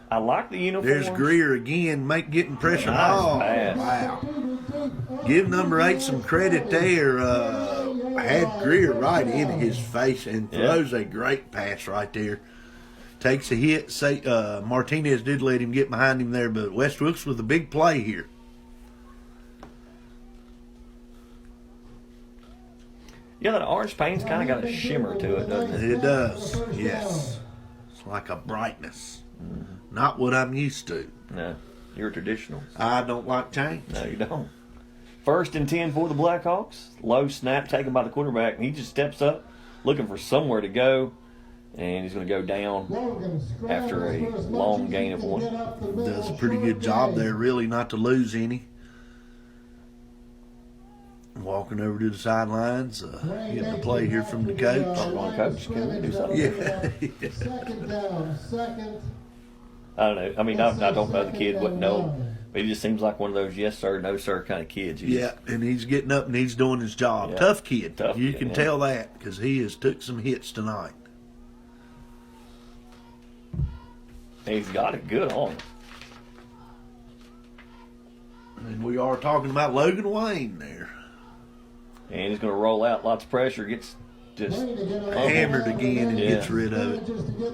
I like the uniform. There's Greer again, getting pressure. Nice pass. Wow! Give number 8 some credit there. Had Greer right in his face and throws a great pass right there. Takes a hit. Martinez did let him get behind him there, but West Wilkes with a big play here. Yeah, that orange paint's kind of got a shimmer to it, doesn't it? It does, yes. It's like a brightness. Not what I'm used to. No, you're traditional. I don't like change. No, you don't. 1st and 10 for the Blackhawks. Low snap taken by the quarterback, and he just steps up, looking for somewhere to go, and he's going to go down after a long gain of 1. Does a pretty good job there, really, not to lose any. Walking over to the sidelines, getting a play here from the coach. Coach, can we do something? Yeah. 2nd down, 2nd. I don't know. I mean, I don't know the kid, wouldn't know. But he just seems like one of those yes sir, no sir kind of kids. And he's getting up and he's doing his job. Yeah. Tough kid. Tough you kid, can tell that because he has took some hits tonight. He's got it good on him. And we are talking about Logan Wayne there. And he's going to roll out, lots of pressure, gets just Hammered again and gets rid of it.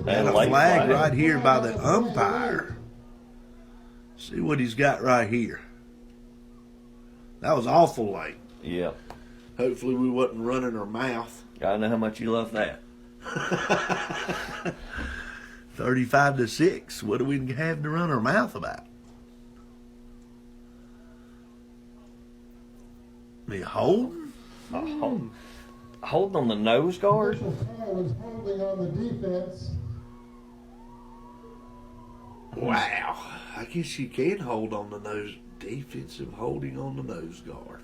And a late flag right here by the umpire. See what he's got right here. That was awful late. Yeah. Hopefully we wasn't running our mouth. Gotta know how much you love that. 35-6. What do we have to run our mouth about? Me holding? Holding on the nose guard? Official call is holding on the defense. Wow. I guess you can hold on the nose. Defensive holding on the nose guard.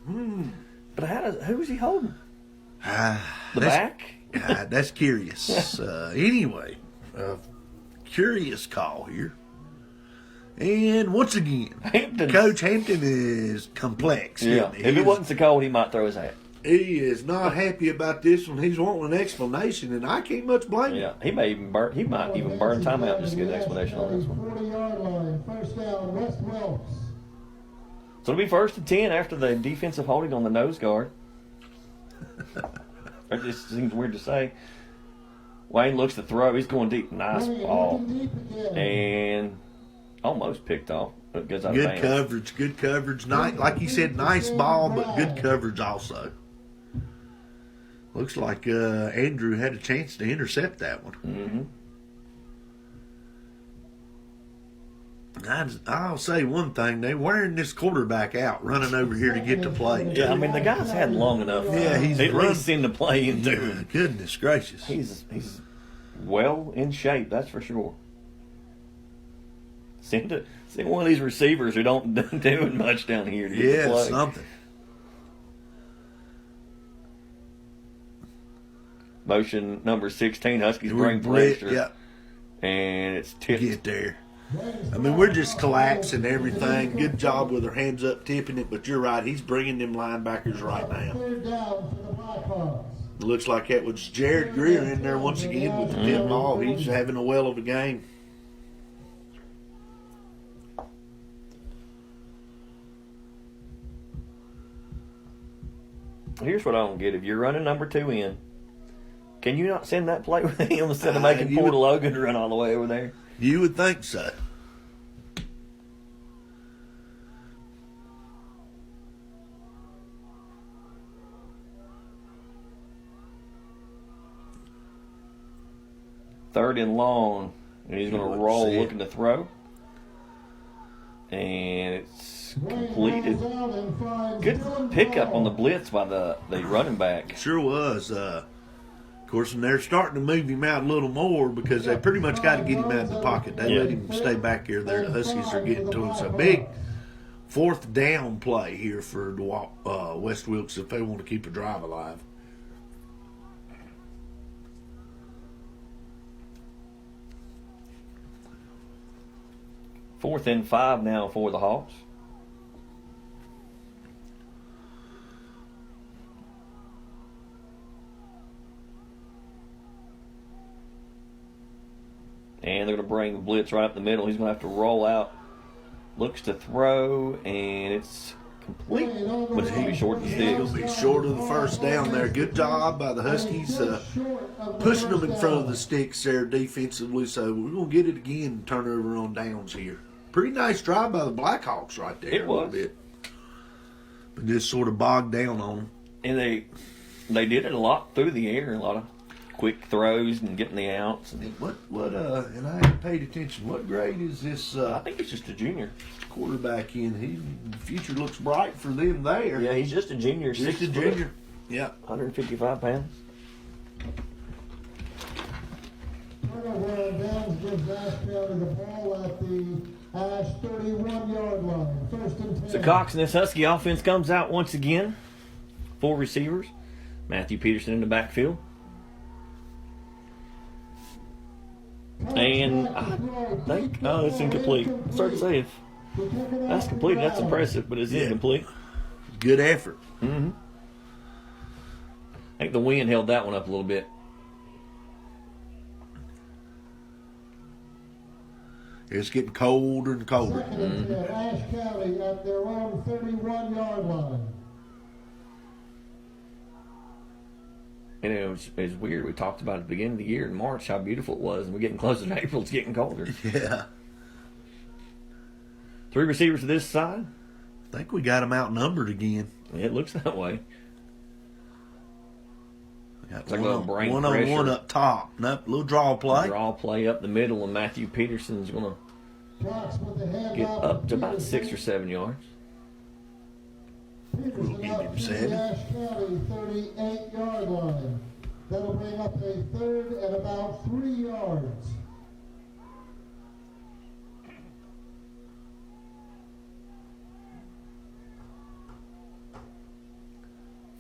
But who's he holding? The back? That's curious. Anyway, curious call here. And once again, Coach Hampton is complex. Yeah. Isn't he? If it wasn't so cold, he might throw his hat. He is not happy about this one. He's wanting an explanation, and I can't much blame him. Yeah, he might even burn timeout just to get an explanation on this one. 40-yard line, first down, West Wilkes. So it'll be 1st and 10 after the defensive holding on the nose guard. It just seems weird to say. Wayne looks to throw. He's going deep. Nice ball. And almost picked off. It goes out of bounds. Good coverage. Nice, like you said, nice ball, but good coverage also. Looks like Andrew had a chance to intercept that one. I'll say one thing. They're wearing this quarterback out, running over here to get to play. Yeah, I mean, the guy's had long enough. Yeah, he's at least seen the play into him. Goodness gracious. He's well in shape, that's for sure. Send one of these receivers who don't do much down here to get the play. Something. Motion number 16, Huskies bring pressure. Yeah. And it's tipped. Get there. I mean, we're just collapsing everything. Good job with our hands up, tipping it. But you're right. He's bringing them linebackers right now. Third down for the Blackhawks. It looks like that was Jared Greer in there once again with the tip ball. He's having a well of a game. Here's what I don't get. If you're running number 2 in, can you not send that play with him instead of making Porter Logan run all the way over there? You would think so. Third and long, and he's going to roll, looking to throw. And it's completed. Good pickup on the blitz by the running back. Sure was. Of course, and they're starting to move him out a little more because they pretty much got to get him out of the pocket. They let him stay back here. The Huskies are getting to him. So big 4th down play here for West Wilkes if they want to keep a drive alive. Fourth and 5 now for the Hawks. And they're going to bring the blitz right up the middle. He's going to have to roll out. Looks to throw, and it's complete. But it's going to be short and stick. It'll be short of the first down there. Good job by the Huskies pushing them in front of the sticks there defensively. So we're going to get it again, turnover on downs here. Pretty nice drive by the Blackhawks right there. It was. A little bit. But just sort of bogged down on them. And they did it a lot through the air, a lot of quick throws and getting the outs. And And I haven't paid attention. What grade is this? I think it's just a junior quarterback in. The future looks bright for them there. Yeah, he's just a junior. Just a junior. Yeah. 155 pounds. Turnover on downs gives Ashe County the ball at the Ashe 31-yard line. 1st and 10. So Cox and this Husky offense comes out once again. 4 receivers. Matthew Peterson in the backfield. And I think, it's incomplete. I started to say, if that's complete, that's impressive, but it's incomplete. Good effort. I think the wind held that one up a little bit. It's getting colder and colder. 2nd and 10. Ashe County at their own 31-yard line. And it was weird. We talked about at the beginning of the year in March how beautiful it was, and we're getting closer to April. It's getting colder. Yeah. 3 receivers to this side. I think we got them outnumbered again. It looks that way. Got like a little brain one pressure. on one up top. Nope, little draw play. Draw play up the middle, and Matthew Peterson's going to get up to about 6 or 7 yards. Peterson We'll out give to him the Ashe County 38-yard line. That'll bring up a 3rd and about 3 yards.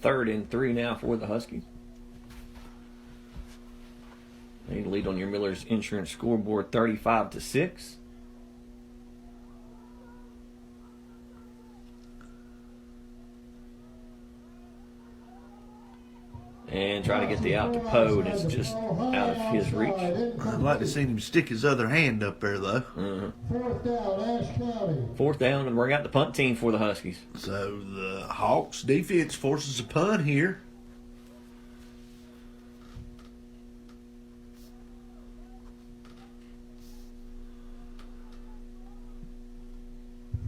Third and 3 now for the Huskies. They lead on your Miller's Insurance scoreboard 35-6. and trying to get the out to Poe, and it's just out of his reach. I'd like to see him stick his other hand up there, though. Fourth down, Ashe County. Fourth down, and bring out the punt team for the Huskies. So the Hawks defense forces a punt here.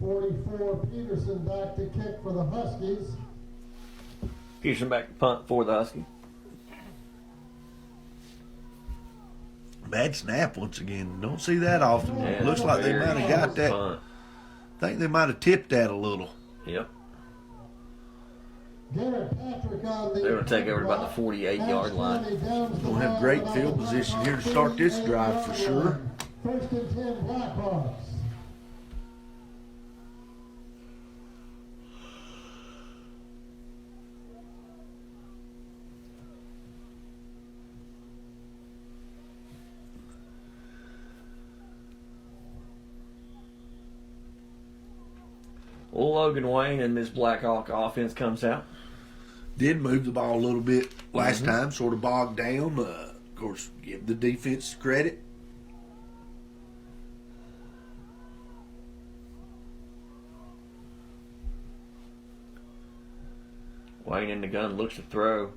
.44 Peterson back to kick for the Huskies. Peterson back to punt for the Huskies. Bad snap once again. Don't see that often. Yeah, Looks like they might have got that. Punt. I think they might have tipped that a little. Yep. Garrett Patrick on the They're going to take over about the 48-yard line. We'll have great field position here to start this drive for sure. First and 10 Blackhawks. Old Logan Wayne and this Blackhawk offense comes out. Did move the ball a little bit last time, sort of bogged down. Of course, give the defense credit. Wayne in the gun looks to throw.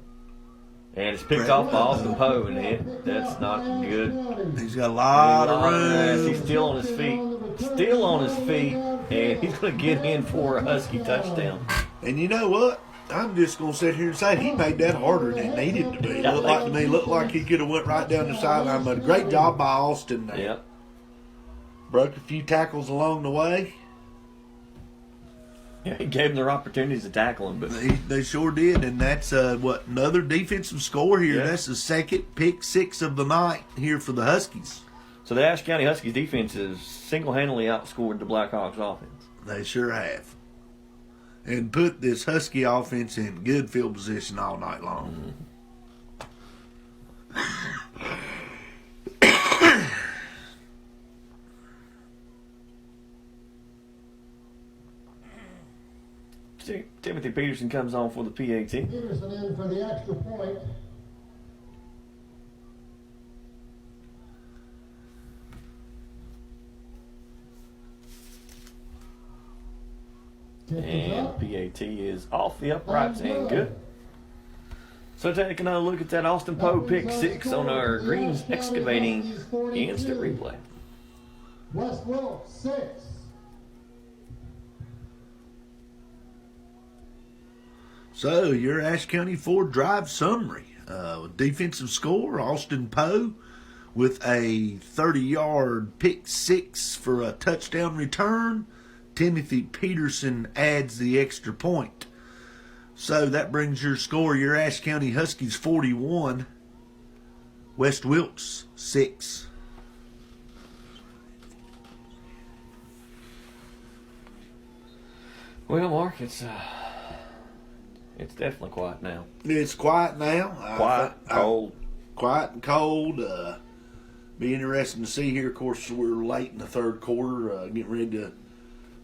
And it's picked off by Austin Poe, and that's not good. He's got a lot of room. He's still on his feet. Still on his feet, and he's going to get in for a Husky touchdown. And you know what? I'm just going to sit here and say he made that harder than it needed to be. Looked like he could have went right down the sideline, but a great job by Austin there. Yep. Broke a few tackles along the way. Yeah, he gave them their opportunities to tackle him, but They sure did, and that's another defensive score here. Yeah. That's the second pick six of the night here for the Huskies. so the Ashe County Huskies defense has single-handedly outscored the Blackhawks offense. They sure have, and put this Husky offense in good field position all night long. Timothy Peterson comes on for the PAT. Peterson in for the extra point. Kick is And up. PAT is off the uprights and good. So taking another look at that Austin Poe pick six on our Greens Excavating instant replay. West Wilkes 6. So your Ashe County Ford drive summary: defensive score, Austin Poe with a 30-yard pick six for a touchdown return. Timothy Peterson adds the extra point. So that brings your score, your Ashe County Huskies 41, West Wilkes 6. Well, Mark, it's definitely quiet now. It's quiet now. Quiet, cold. Quiet and cold. Be interesting to see here. Of course, we're late in the third quarter, getting ready to,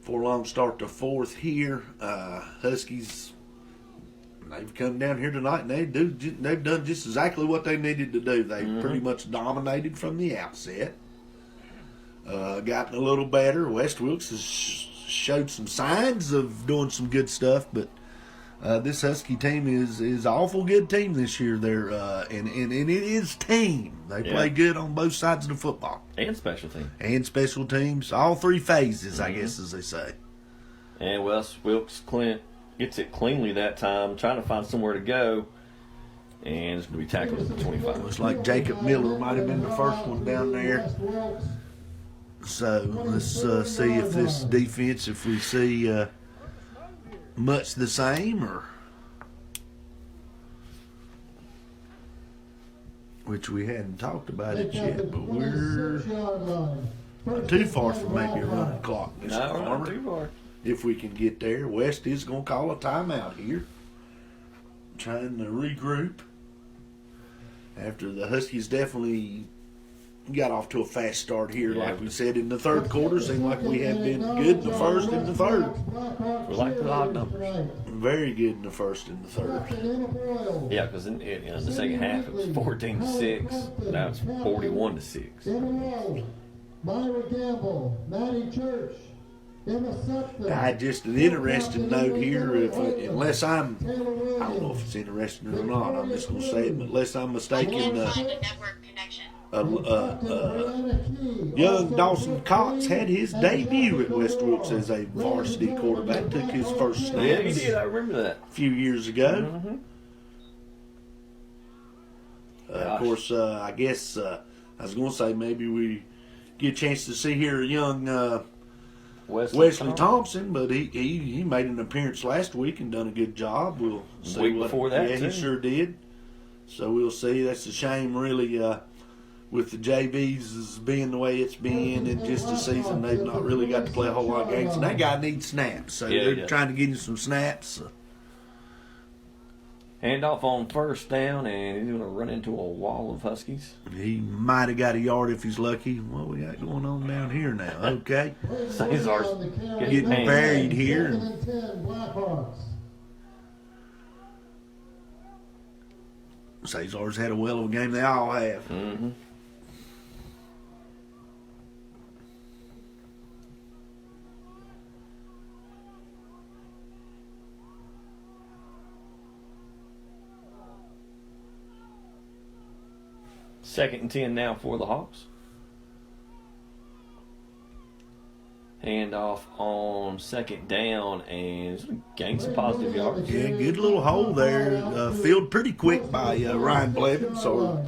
for a long start to fourth here. Huskies, they've come down here tonight and they've done just exactly what they needed to do. They pretty much dominated from the outset. Gotten a little better. West Wilkes has showed some signs of doing some good stuff, but this Husky team is an awful good team this year. They're and it is team. They play good on both sides of the football. And special team. And special teams. All three phases, I guess, as they say. And West Wilkes gets it cleanly that time, trying to find somewhere to go. And it's going to be tackled at the 25. Looks like Jacob Miller might have been the first one down there. West Wilkes. So let's see if this defense, if we see much the same, or which we hadn't talked about it yet, but we're 26-yard line. not too far from maybe a running clock. Mr. No, we're not Farmer. too far. If we can get there. West is going to call a timeout here, trying to regroup after the Huskies definitely got off to a fast start here. Yeah. Like we said in the third quarter, seemed like we have been good in the first and the third. We like the odd numbers. very good in the first and the third. Yeah, because in the second half it was 14-6. Now it's 41-6. Myra Gamble, Maddie Church, Emma Sutton. Just an interesting note here. Unless I don't know if it's interesting or not. I'm just going to say it, but unless I'm mistaken, young Dawson Cox had his debut at West Wilkes as a varsity quarterback. Took his first snaps. Yeah, he did. I remember that. A few years ago. Of course, I guess I was going to say maybe we get a chance to see here a young Wesley Thompson, but he made an appearance last week and done a good job. We'll see week before that, yeah, too. He sure did. So we'll see. That's a shame, really, with the JVs being the way it's been, and just the season they've not really got to play a whole lot of games. And that guy needs snaps, so they're trying to get him some snaps. Handoff on first down, and he's going to run into a wall of Huskies. He might have got a yard if he's lucky. What we got going on down here now? Okay. Cesar's Getting buried here. Cesar's had a well of a game. They all have. Mm-hmm. Second and 10 now for the Hawks. Handoff on second down, and gain some positive yards. Yeah, good little hole there. Filled pretty quick by Ryan Blevins, or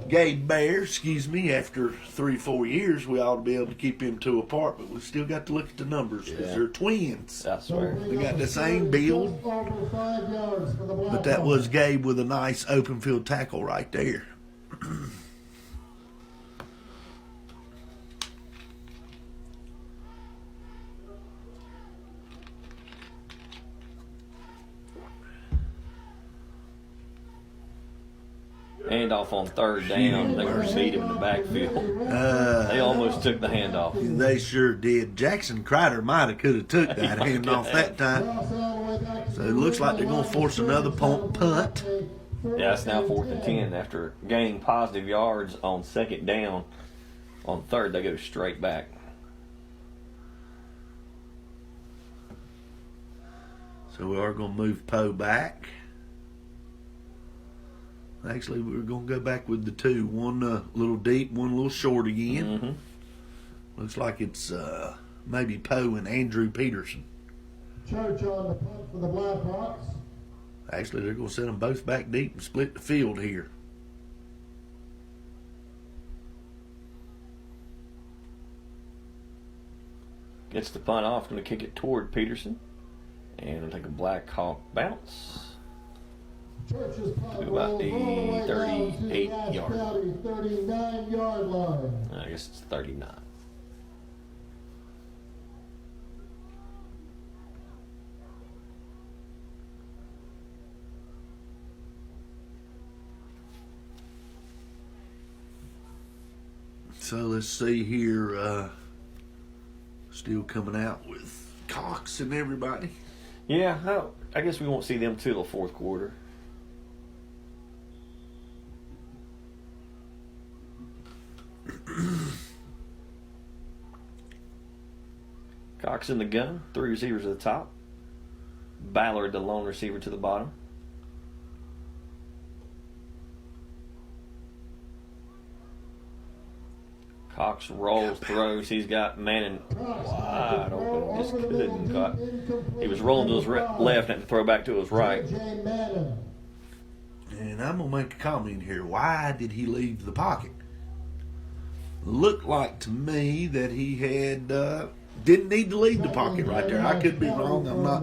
Gabe Bear, after 3-4 years. We ought to be able to keep them two apart, but we still got to look at the numbers because they're twins. I swear. They got the same build, but that was Gabe with a nice open field tackle right there. Handoff on third down. They were beat him in the backfield. They almost took the handoff. They sure did. Jackson Crider could have took that handoff that time. So it looks like they're going to force another punt. Yeah, it's now 4th and 10 after gaining positive yards on second down. On third, they go straight back. So we are going to move Poe back. Actually, we're going to go back with the two. One a little deep, one a little short again. Mm-hmm. Looks like it's maybe Poe and Andrew Peterson. Church on the punt for the Blackhawks. Actually, they're going to send them both back deep and split the field here. Gets the punt off, going to kick it toward Peterson. And it'll take a Blackhawk bounce. Church's punt To about the rolls all way down to 38 Ashe yard. County 39-yard line. I guess it's 39. So let's see here. Still coming out with Cox and everybody. Yeah, I guess we won't see them till the fourth quarter. Cox in the gun, 3 receivers at the top. Ballard, the lone receiver, to the bottom. Cox rolls, throws. He's got Manning wide open. Just couldn't cut. He was rolling to his left and had to throw back to his right. And I'm going to make a comment here. Why did he leave the pocket? Looked like to me that he had didn't need to leave the pocket right there. I could be wrong. I'm not.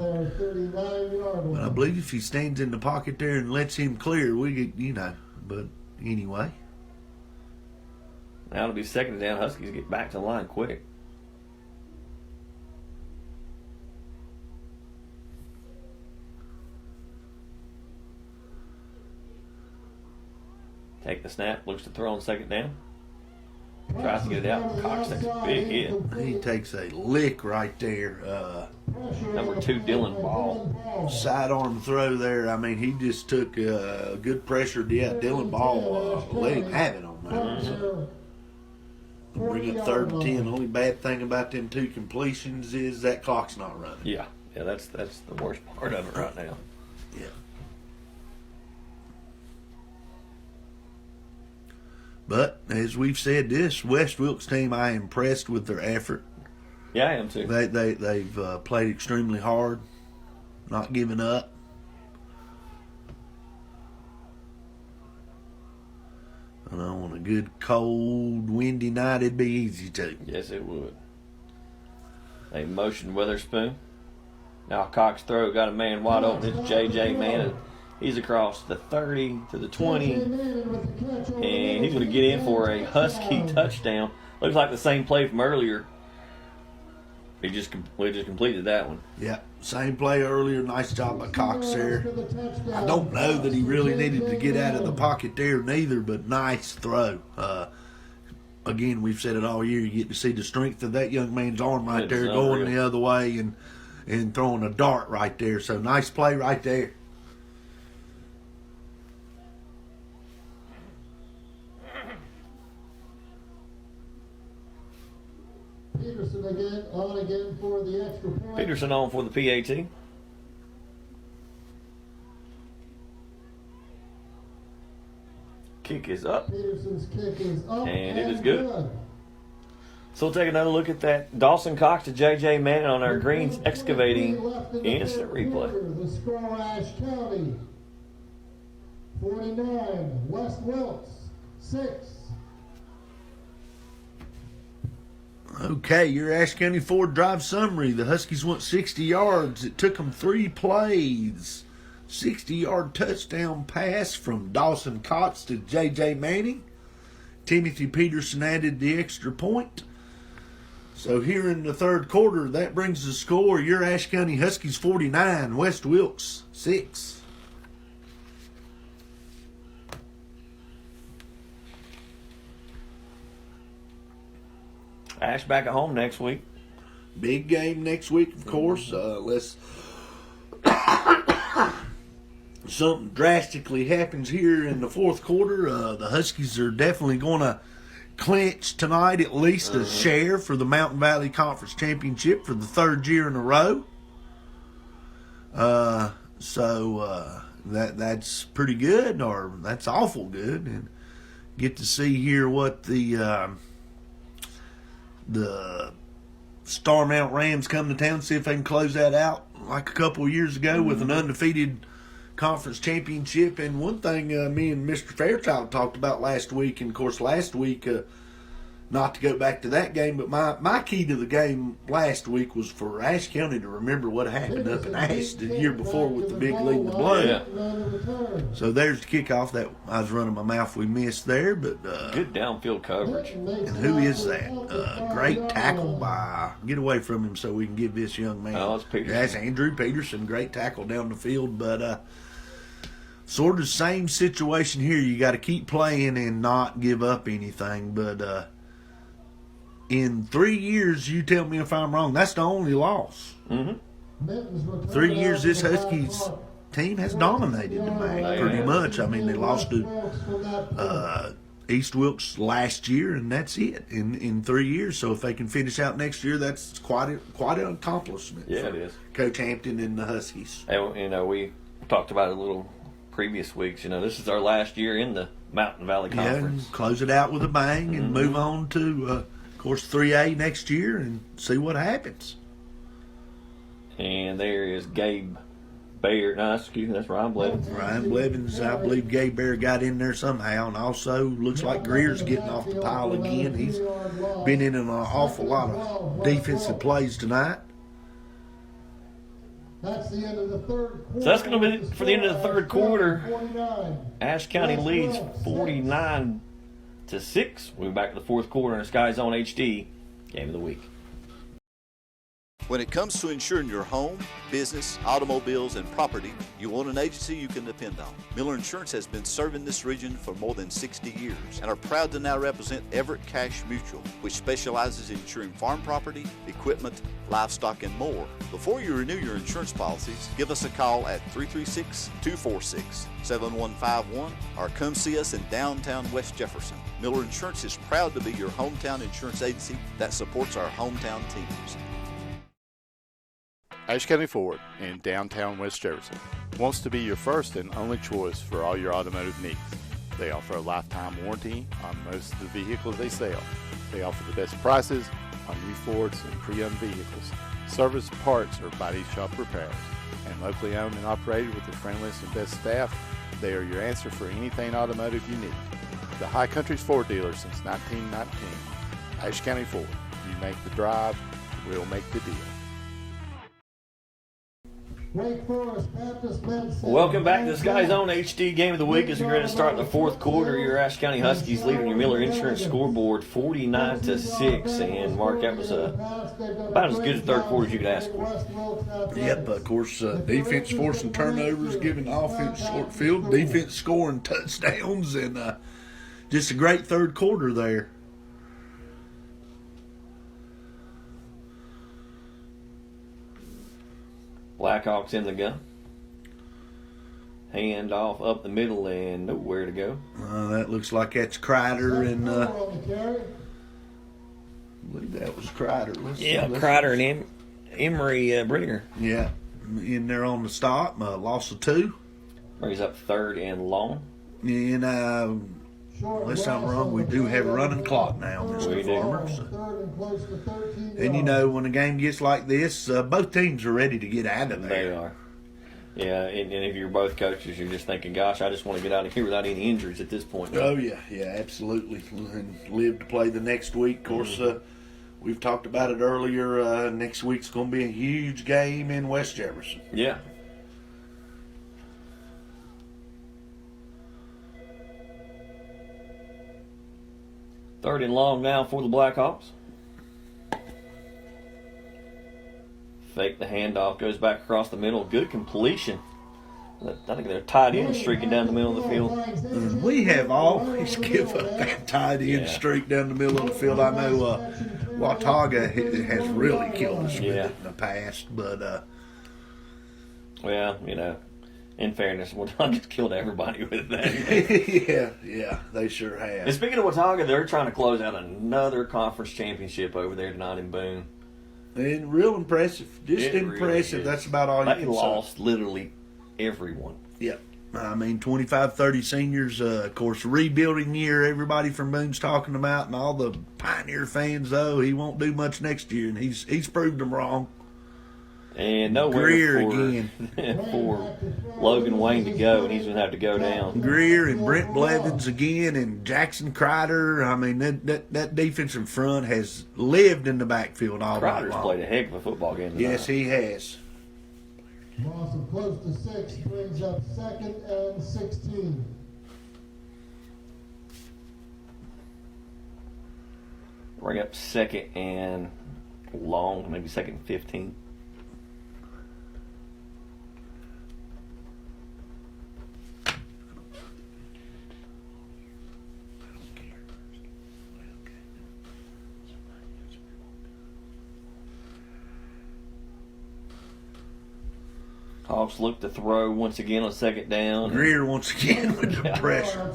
But I believe if he stands in the pocket there and lets him clear, we get, But anyway. Now it'll be second down. Huskies get back to the line quick. Take the snap. Looks to throw on second down. Tries to get it out. Cox takes a big hit. He takes a lick right there. Number 2, Dylan Ball. Sidearm throw there. I mean, he just took good pressure. Yeah, Dylan Ball let him have it on that. So, bring up 3rd and 10. Only bad thing about them 2 completions is that clock's not running. Yeah, that's the worst part of it right now. Yeah. But as we've said, this West Wilkes team, I am impressed with their effort. Yeah, I am too. They've played extremely hard, not giving up. And on a good, cold, windy night, it'd be easy to. Yes, it would. They motioned Witherspoon. Now Cox throw got a man wide open. It's J.J. Manning. He's across the 30 to the 20. And he's going to get in for a Husky touchdown. Looks like the same play from earlier. We just completed that one. Yeah, same play earlier. Nice job by Cox there. I don't know that he really needed to get out of the pocket there neither, but nice throw. Again, we've said it all year. You get to see the strength of that young man's arm right there, going the other way and throwing a dart right there. So nice play right there. Peterson again for the extra point. Peterson on for the PAT. Kick is up. Peterson's kick is up And it is good. So we'll take another look at that. Dawson Cox to J.J. Manning on our Greens Excavating instant replay. The score, Ashe County 49, West Wilkes 6. Okay, your Ashe County Ford Drive summary. The Huskies went 60 yards. It took them 3 plays. 60-yard touchdown pass from Dawson Cox to J.J. Manning. Timothy Peterson added the extra point. So here in the 3rd quarter, that brings the score. Your Ashe County Huskies 49, West Wilkes 6. Ashe back at home next week. Big game next week, of course. Unless something drastically happens here in the 4th quarter, the Huskies are definitely going to clinch tonight at least a share for the Mountain Valley Conference Championship for the 3rd year in a row. So that's pretty good, or that's awful good, and get to see here what the Starmount Rams come to town, see if they can close that out like a couple of years ago with an undefeated conference championship. And one thing me and Mr. Fairchild talked about last week, and of course last week, not to go back to that game, but my key to the game last week was for Ashe County to remember what happened up in Ashe the year before with the big lead in the blood. Yeah. So there's the kickoff that I was running my mouth. We missed there, but Good downfield coverage. and who is that? Great tackle by. Get away from him so we can give this young man. Oh, it's Peterson. That's Andrew Peterson. Great tackle down the field, but sort of same situation here. You got to keep playing and not give up anything. But in 3 years, you tell me if I'm wrong. That's the only loss. 3 years, this Huskies team has dominated the MAC pretty much. I mean, they lost to East Wilkes last year, and that's it in 3 years. So if they can finish out next year, that's quite an accomplishment. Yeah, for it is. Coach Hampton and the Huskies. And, we talked about it a little previous weeks. This is our last year in the Mountain Valley Yeah, Conference. and close it out with a bang and move on to, of course, 3A next year and see what happens. And there is Gabe Bayer. No, excuse me, that's Ryan Blevins. Ryan Blevins, I believe Gabe Bear got in there somehow, and also looks like Greer's getting off the pile again. He's been in an awful lot of defensive plays tonight. That's the end of the 3rd quarter. So that's going to be for the end of the 3rd quarter. 49. Ashe County leads 49-6. We'll be back to the 4th quarter in SkyZone HD Game of the Week. When it comes to insuring your home, business, automobiles, and property, you want an agency you can depend on. Miller Insurance has been serving this region for more than 60 years and are proud to now represent Everett Cash Mutual, which specializes in insuring farm property, equipment, livestock, and more. Before you renew your insurance policies, give us a call at 336-246-7151 or come see us in downtown West Jefferson. Miller Insurance is proud to be your hometown insurance agency that supports our hometown teams. Ashe County Ford in downtown West Jefferson wants to be your first and only choice for all your automotive needs. They offer a lifetime warranty on most of the vehicles they sell. They offer the best prices on new Fords and pre-owned vehicles, service, parts, or body shop repairs. And locally owned and operated with the friendliest and best staff, they are your answer for anything automotive you need. The High Country's Ford dealer since 1919. Ashe County Ford. You make the drive, we'll make the deal. Wake Forest Baptist Men's Welcome back to the SkyZhone HD Game of the Week as we're going to start the fourth quarter. Your Ashe County Huskies leading your Miller Insurance scoreboard 49-6. And Mark, that was about as good a third quarter as you could ask for. Yep, of course, defense forcing turnovers, giving offense short field, defense scoring touchdowns, and just a great third quarter there. Blackhawks in the gun. Hand off up the middle and nowhere to go. That looks like that's Kreider and I believe that was Kreider. Kreider and Emery Brenninger. Yeah, in there on the stop. Loss of 2. Brings up third and long. And unless I'm wrong, we do have a running clock now, Mr. Farmer. And you know, when a game gets like this, both teams are ready to get out of there. They are. Yeah, and if you're both coaches, you're just thinking, gosh, I just want to get out of here without any injuries at this point. Oh, yeah, absolutely. And live to play the next week. Of course, we've talked about it earlier. Next week's going to be a huge game in West Jefferson. Yeah. Third and long now for the Blackhawks. Fake the handoff, goes back across the middle. Good completion. I think they're tied in, streaking down the middle of the field. And we have always given up that tight end streak down the middle of the field. I know Watauga has really killed us with it in the past, but well, you know, in fairness, Watauga just killed everybody with that. yeah, they sure have. And speaking of Watauga, they're trying to close out another conference championship over there tonight in Boone. And real impressive. Just impressive. Really, that's about all you can say. They lost literally everyone. Yep. I mean, 25, 30 seniors, of course, rebuilding year, everybody from Boone's talking about, and all the Pioneer fans, though, he won't do much next year, and he's proved them wrong. And nowhere Greer for Logan Wayne to go, and he's going to have to go down. Greer and Brent Blevins again, and Jackson Kreider. I mean, that defensive front has lived in the backfield all night long. Kreider's played a heck of a football game tonight. Yes, he has. Loss of close to 6 brings up 2nd and 16. Bring up 2nd and long, maybe 2nd and 15. Hawks look to throw once again on 2nd down. Greer once again with the pressure.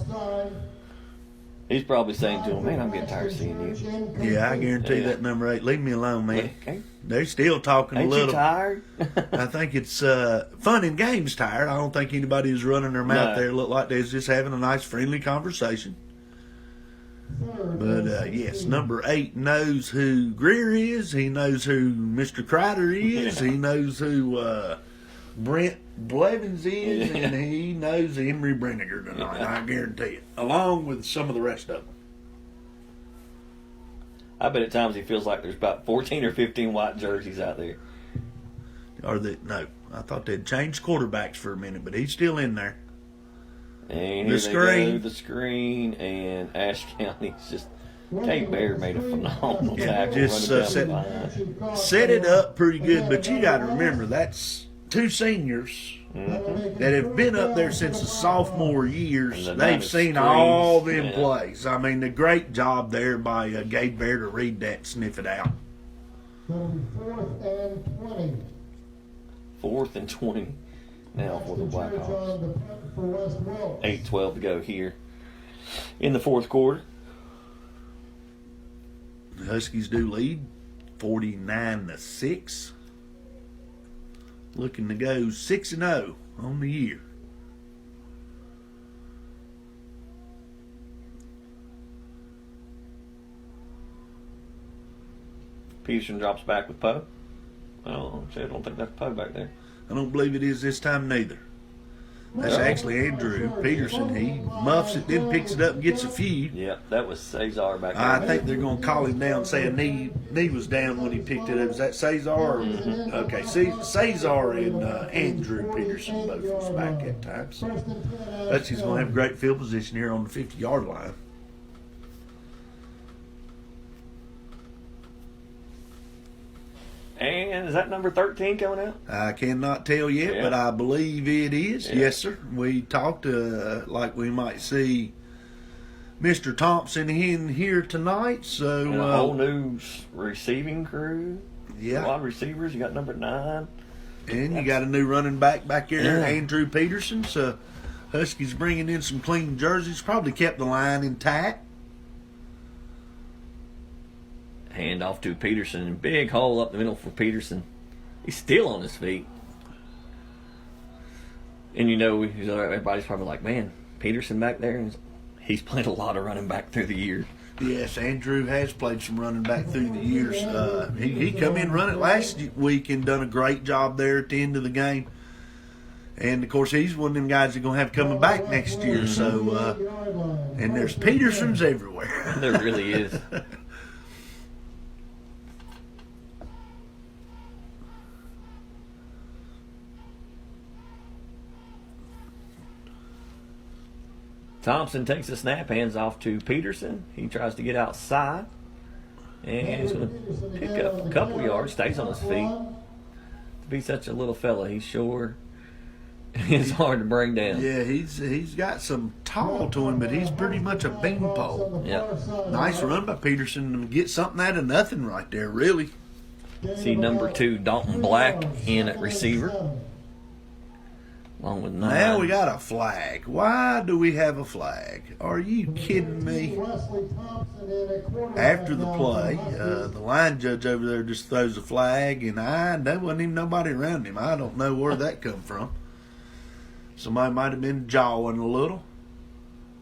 He's probably saying to him, man, I'm getting tired of seeing you. Yeah, I guarantee that number 8. Leave me alone, man. Okay. They're still talking Ain't a little. You tired? I think it's fun and games tired. I don't think anybody is running their mouth there. Look like they're just having a nice, friendly conversation. But, yes, number 8 knows who Greer is. He knows who Mr. Kreider is. He knows who Brent Blevins is. And he knows Emery Brenninger tonight. I guarantee it. Along with some of the rest of them. I bet at times he feels like there's about 14 or 15 white jerseys out there. No, I thought they'd changed quarterbacks for a minute, but he's still in there. And here they go, the screen, and Ashe County's just Gabe Baird made a phenomenal tackle. Just running down the line. set it up pretty good, but you got to remember that's two seniors that have been up there since the sophomore years. And They've seen all them Yeah. plays. I mean, a great job there by Gabe Baird to read that and sniff it out. Going to be 4th and 20. 4th and 20 now for the Blackhawks. On the punt for West Wilkes. 8:12 to go here in the fourth quarter. The Huskies do lead 49-6. Looking to go 6-0 on the year. Peterson drops back with Poe. I don't think that's Poe back there. I don't believe it is this time neither. That's actually Andrew Peterson. He muffs it, then picks it up and gets a few. Yeah, that was Cesar back there. I think they're going to call him down, say a knee was down when he picked it up. Is that Cesar? Okay, Cesar and Andrew Peterson both was back that time. So Huskies going to have great field position here on the 50-yard line. And is that number 13 coming out? I cannot tell yet, Yeah. but I believe it is. Yeah. Yes, sir. We talked like we might see Mr. Thompson in here tonight. So And a whole new receiving crew. yeah, Wide receivers. You got number 9. and you got a new running back there, Yeah. Andrew Peterson. So Huskies bringing in some clean jerseys. Probably kept the line intact. Hand off to Peterson. Big hole up the middle for Peterson. He's still on his feet. And everybody's probably like, man, Peterson back there? And he's played a lot of running back through the year. Yes, Andrew has played some running back through the years. He come in running last week and done a great job there at the end of the game. And, of course, he's one of them guys that are going to have coming back next year. So, and there's Petersons everywhere. There really is. Thompson takes the snap, hands off to Peterson. He tries to get outside. And he's going to pick up a couple yards, stays on his feet. To be such a little fella, he's sure is hard to bring down. Yeah, he's got some tall to him, but he's pretty much a beanpole. Yeah. Nice run by Peterson to get something out of nothing right there, really. See number 2, Dalton Black, in at receiver. Along with 9. Now we got a flag. Why do we have a flag? Are you kidding me? After the play, the line judge over there just throws a flag, and there wasn't even nobody around him. I don't know where that come from. Somebody might have been jawing a little.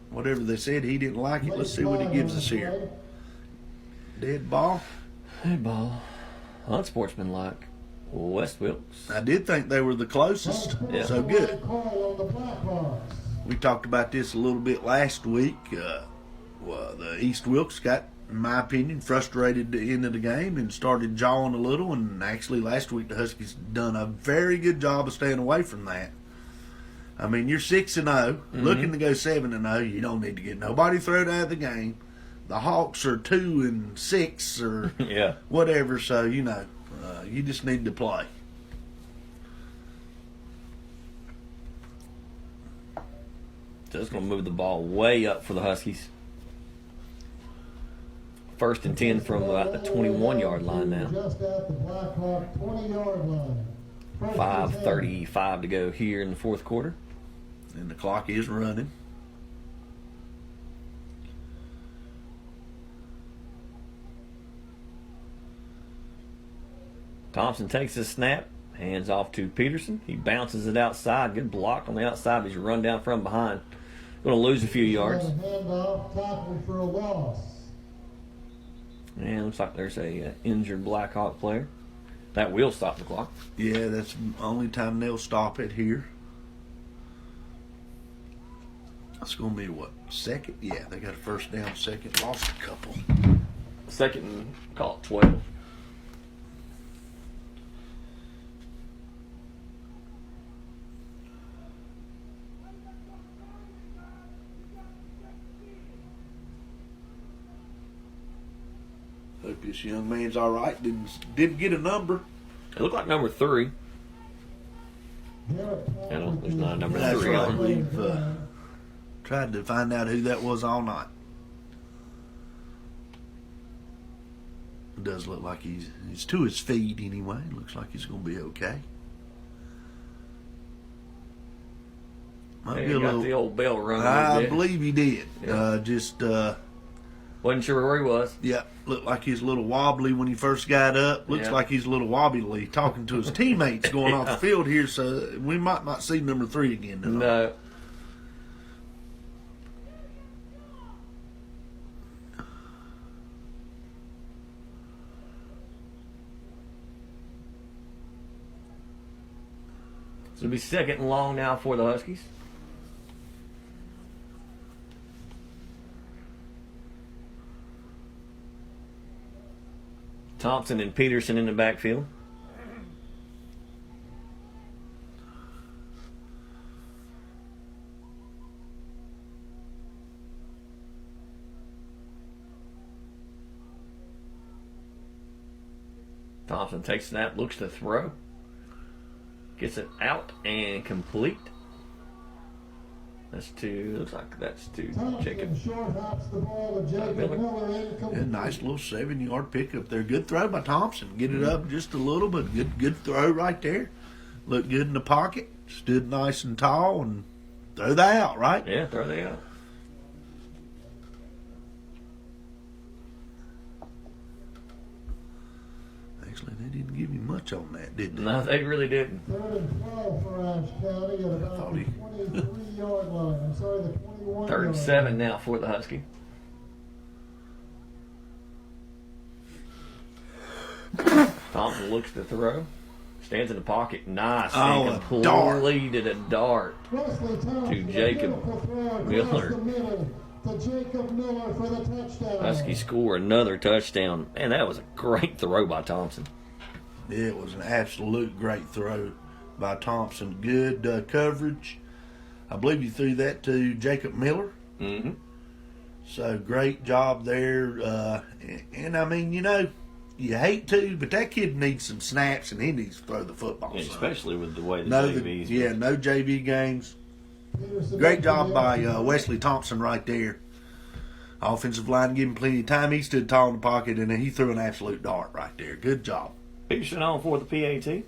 Whatever they said, he didn't like it. Let's see what he gives us here. Dead ball. Hey, ball. Unsportsmanlike. West Wilkes. I did think they were the closest. Yeah. So good. We talked about this a little bit last week. The East Wilkes got, in my opinion, frustrated at the end of the game and started jawing a little. And actually, last week the Huskies done a very good job of staying away from that. I mean, you're 6-0, looking to go 7-0. You don't need to get nobody thrown out of the game. The Hawks are 2-6 or Yeah. whatever. So you just need to play. So it's going to move the ball way up for the Huskies. 1st and 10 from about the 21-yard line now. Just at the Blackhawk 20-yard line. 5:35 to go here in the fourth quarter. And the clock is running. Thompson takes his snap, hands off to Peterson. He bounces it outside. Good block on the outside, but he's run down from behind. Going to lose a few yards. Handoff, tackle for a loss. And looks like there's a injured Blackhawk player. That will stop the clock. Yeah, that's the only time they'll stop it here. That's going to be what, second? Yeah, they got a first down, second. Lost a couple. Second and call it 12. Hope this young man's all right. Didn't get a number. It looked like number 3. There's not a number That's 3 right. on. We've tried to find out who that was all night. It does look like he's to his feet anyway. Looks like he's going to be okay. Might Yeah, be he a got little. the old bell rung. a I little bit. believe he did. Yeah. Wasn't sure where he was. Yeah, looked like he's a little wobbly when he first got up. Looks Yeah. like he's a little wobbly talking to his teammates going off the field here, so we might not see number 3 again tonight. No. So it'll be 2nd and long now for the Huskies. Thompson and Peterson in the backfield. Thompson takes snap, looks to throw. Gets it out and complete. Looks like that's to Jacob. Thompson short hops the ball to Jacob Miller incomplete. A nice little 7-yard pickup there. Good throw by Thompson. Get it up just a little, but good throw right there. Looked good in the pocket. Stood nice and tall and throw that out, right? Yeah, throw that out. Actually, they didn't give him much on that, did they? No, they really didn't. 3rd and 12 for Ashe County at about thought the he- 23-yard line. I'm sorry, the 21 3rd and 7 now for the Husky. Thompson looks to throw. Stands in the pocket. Nice. Oh, And a dart. completed a dart. Wesley Thompson, To Jacob a beautiful throw across Miller. the middle to Jacob Miller for the touchdown. Husky score another touchdown. Man, that was a great throw by Thompson. It was an absolute great throw by Thompson. Good coverage. I believe he threw that to Jacob Miller. Mm-hmm. So great job there. And I mean, you hate to, but that kid needs some snaps and he needs to throw the football. Yeah, son. especially with the way the No, JV's no JV games. Peterson Great job into by the Wesley Thompson right there. Offensive line gave him plenty of time. He stood tall in the pocket and he threw an absolute dart right there. Good job. Peterson on for the PAT.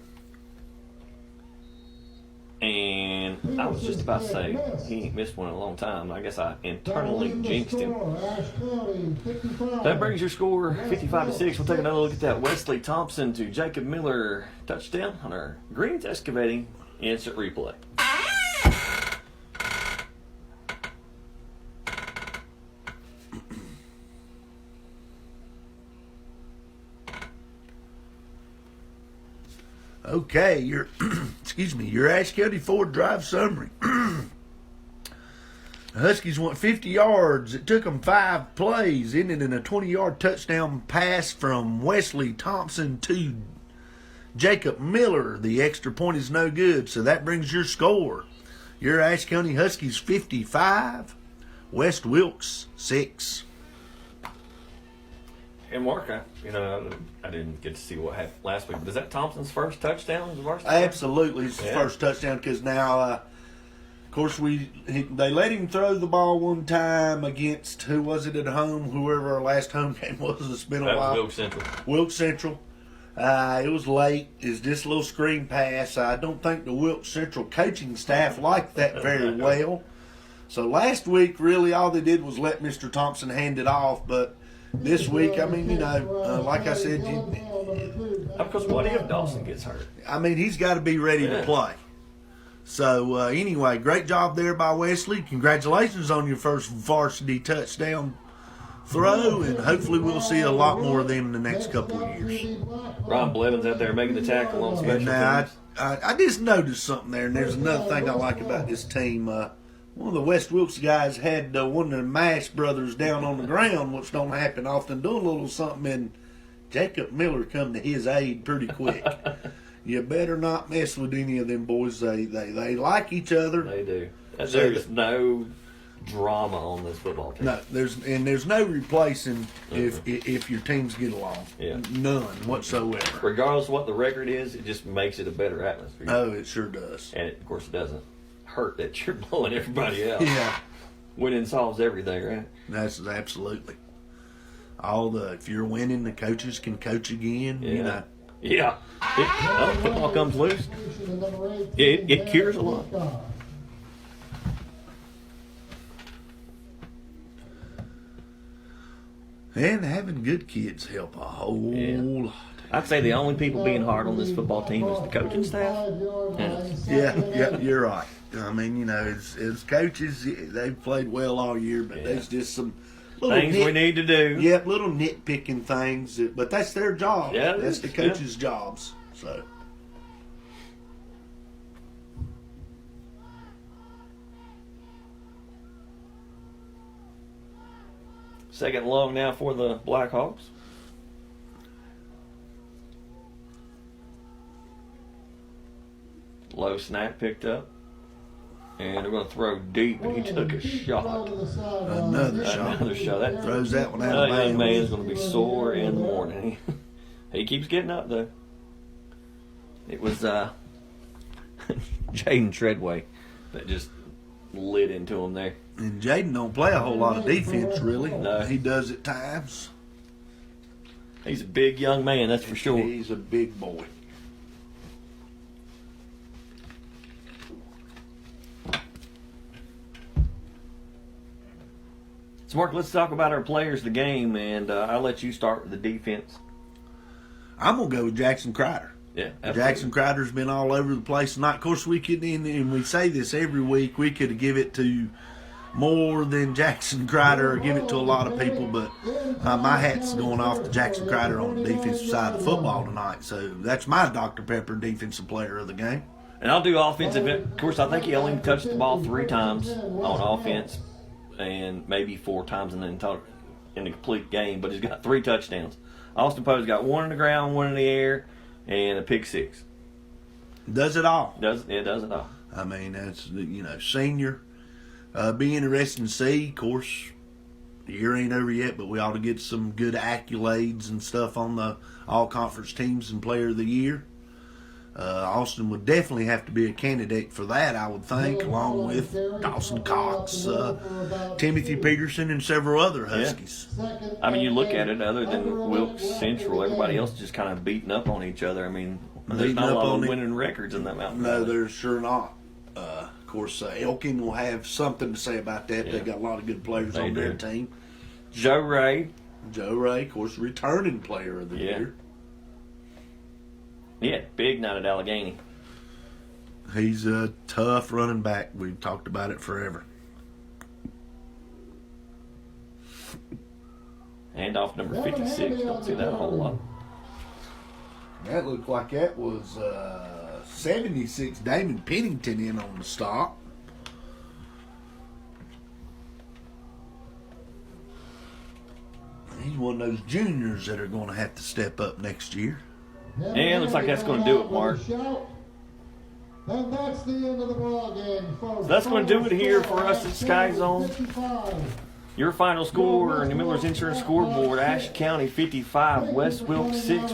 And I was just about to say, he ain't missed one in a long time. I guess I internally jinxed him. Ashe County, 55. That brings your score 55-6. We'll take another look at that Wesley Thompson to Jacob Miller touchdown on our Greens Excavating instant replay. Okay, your your Ashe County Ford Drive summary. The Huskies went 50 yards. It took them 5 plays, ended in a 20-yard touchdown pass from Wesley Thompson to Jacob Miller. The extra point is no good, so that brings your score. Your Ashe County Huskies 55, West Wilkes 6. And Mark, I didn't get to see what happened last week, but is that Thompson's first touchdown as a varsity? Absolutely, it's his Yeah. first touchdown because now, of course, they let him throw the ball one time against, who was it at home? Whoever our last home game was. It's been a That while. was Wilkes Central. Wilkes Central. It was late. It's just a little screen pass. I don't think the Wilkes Central coaching staff liked that very well. So last week, really, all they did was let Mr. Thompson hand it off. But this week, I mean, like I said, Because what if Dawson gets hurt? he's got to be ready to Yeah. play. So, anyway, great job there by Wesley. Congratulations on your first varsity touchdown throw, and hopefully we'll see a lot more of them in the next couple of years. Ron Blevins out there making the tackle on special And now teams. I just noticed something there, and there's another thing I like about this team. One of the West Wilkes guys had one of the Mash brothers down on the ground, which don't happen often, doing a little something, and Jacob Miller come to his aid pretty quick. You better not mess with any of them boys. They like each other. They do. So There's no drama on this football team. No, there's no replacing if your teams get along. Yeah. None whatsoever. Regardless of what the record is, it just makes it a better atmosphere. Oh, it sure does. And of course, it doesn't hurt that you're blowing everybody out. Yeah, Winning solves everything, right? that's absolutely. If you're winning, the coaches can coach again. Yeah. You know. Yeah. Football comes loose. It cures a lot. And having good kids help a whole lot. I'd say the only people being hard on this football team is the coaching staff. Yeah, you're right. I mean, you know, as coaches, they've played well all year, but there's just some little Things we need to do. Yep, little nitpicking things, but that's their job. Yeah, that's the coaches' jobs. So. Second long now for the Blackhawks. Low snap picked up. And they're going to throw deep, and he took a shot. Another shot. That Throws that one out of bounds. young man's going to be sore in the morning. He keeps getting up, though. It was Jaden Treadway that just lit into him there. And Jaden don't play a whole lot of defense, really. No. He does at times. He's a big young man, that's for sure. He's a big boy. So, Mark, let's talk about our players of the game, and I'll let you start with the defense. I'm going to go with Jackson Crider. Yeah, absolutely. Jackson Crider's been all over the place tonight. Of course, we could, and we say this every week, we could give it to more than Jackson Crider or give it to a lot of people, but my hat's going off to Jackson Crider on the defensive side of the football tonight. So that's my Dr. Pepper defensive player of the game. And I'll do offensive. Of course, I think he only touched the ball 3 times on offense and maybe 4 times in the complete game, but he's got 3 touchdowns. Austin Poe's got 1 on the ground, 1 in the air, and a pick 6. Does it all. Does it all. I mean, that's, senior. Be interesting to see. Of course, the year ain't over yet, but we ought to get some good accolades and stuff on the all-conference teams and player of the year. Austin would definitely have to be a candidate for that, I would think, along with Dawson Cox, Timothy Peterson, and several other Huskies. Yeah. I mean, you look at it, other than Wilkes Central, everybody else just kind of beating up on each other. I mean, there's not a lot of winning records in that Mountain Valley. No, there's sure not. Of course, Elkin will have something to say about that. Yeah. They've got a lot of good players on their team. Joe Ray, of course, returning player of the year. Yeah, big night at Allegheny. He's a tough running back. We've talked about it forever. Handoff number 56. Don't see that a whole lot. That looked like that was 76 Damon Pennington in on the stop. He's one of those juniors that are going to have to step up next year. And looks like that's going to do it, Mark. And that's the end of the ball game, folks. So that's going to do it here for us at SkyZone. Your final score in the Miller's Insurance Scoreboard: Ashe County 55, West Wilkes 6.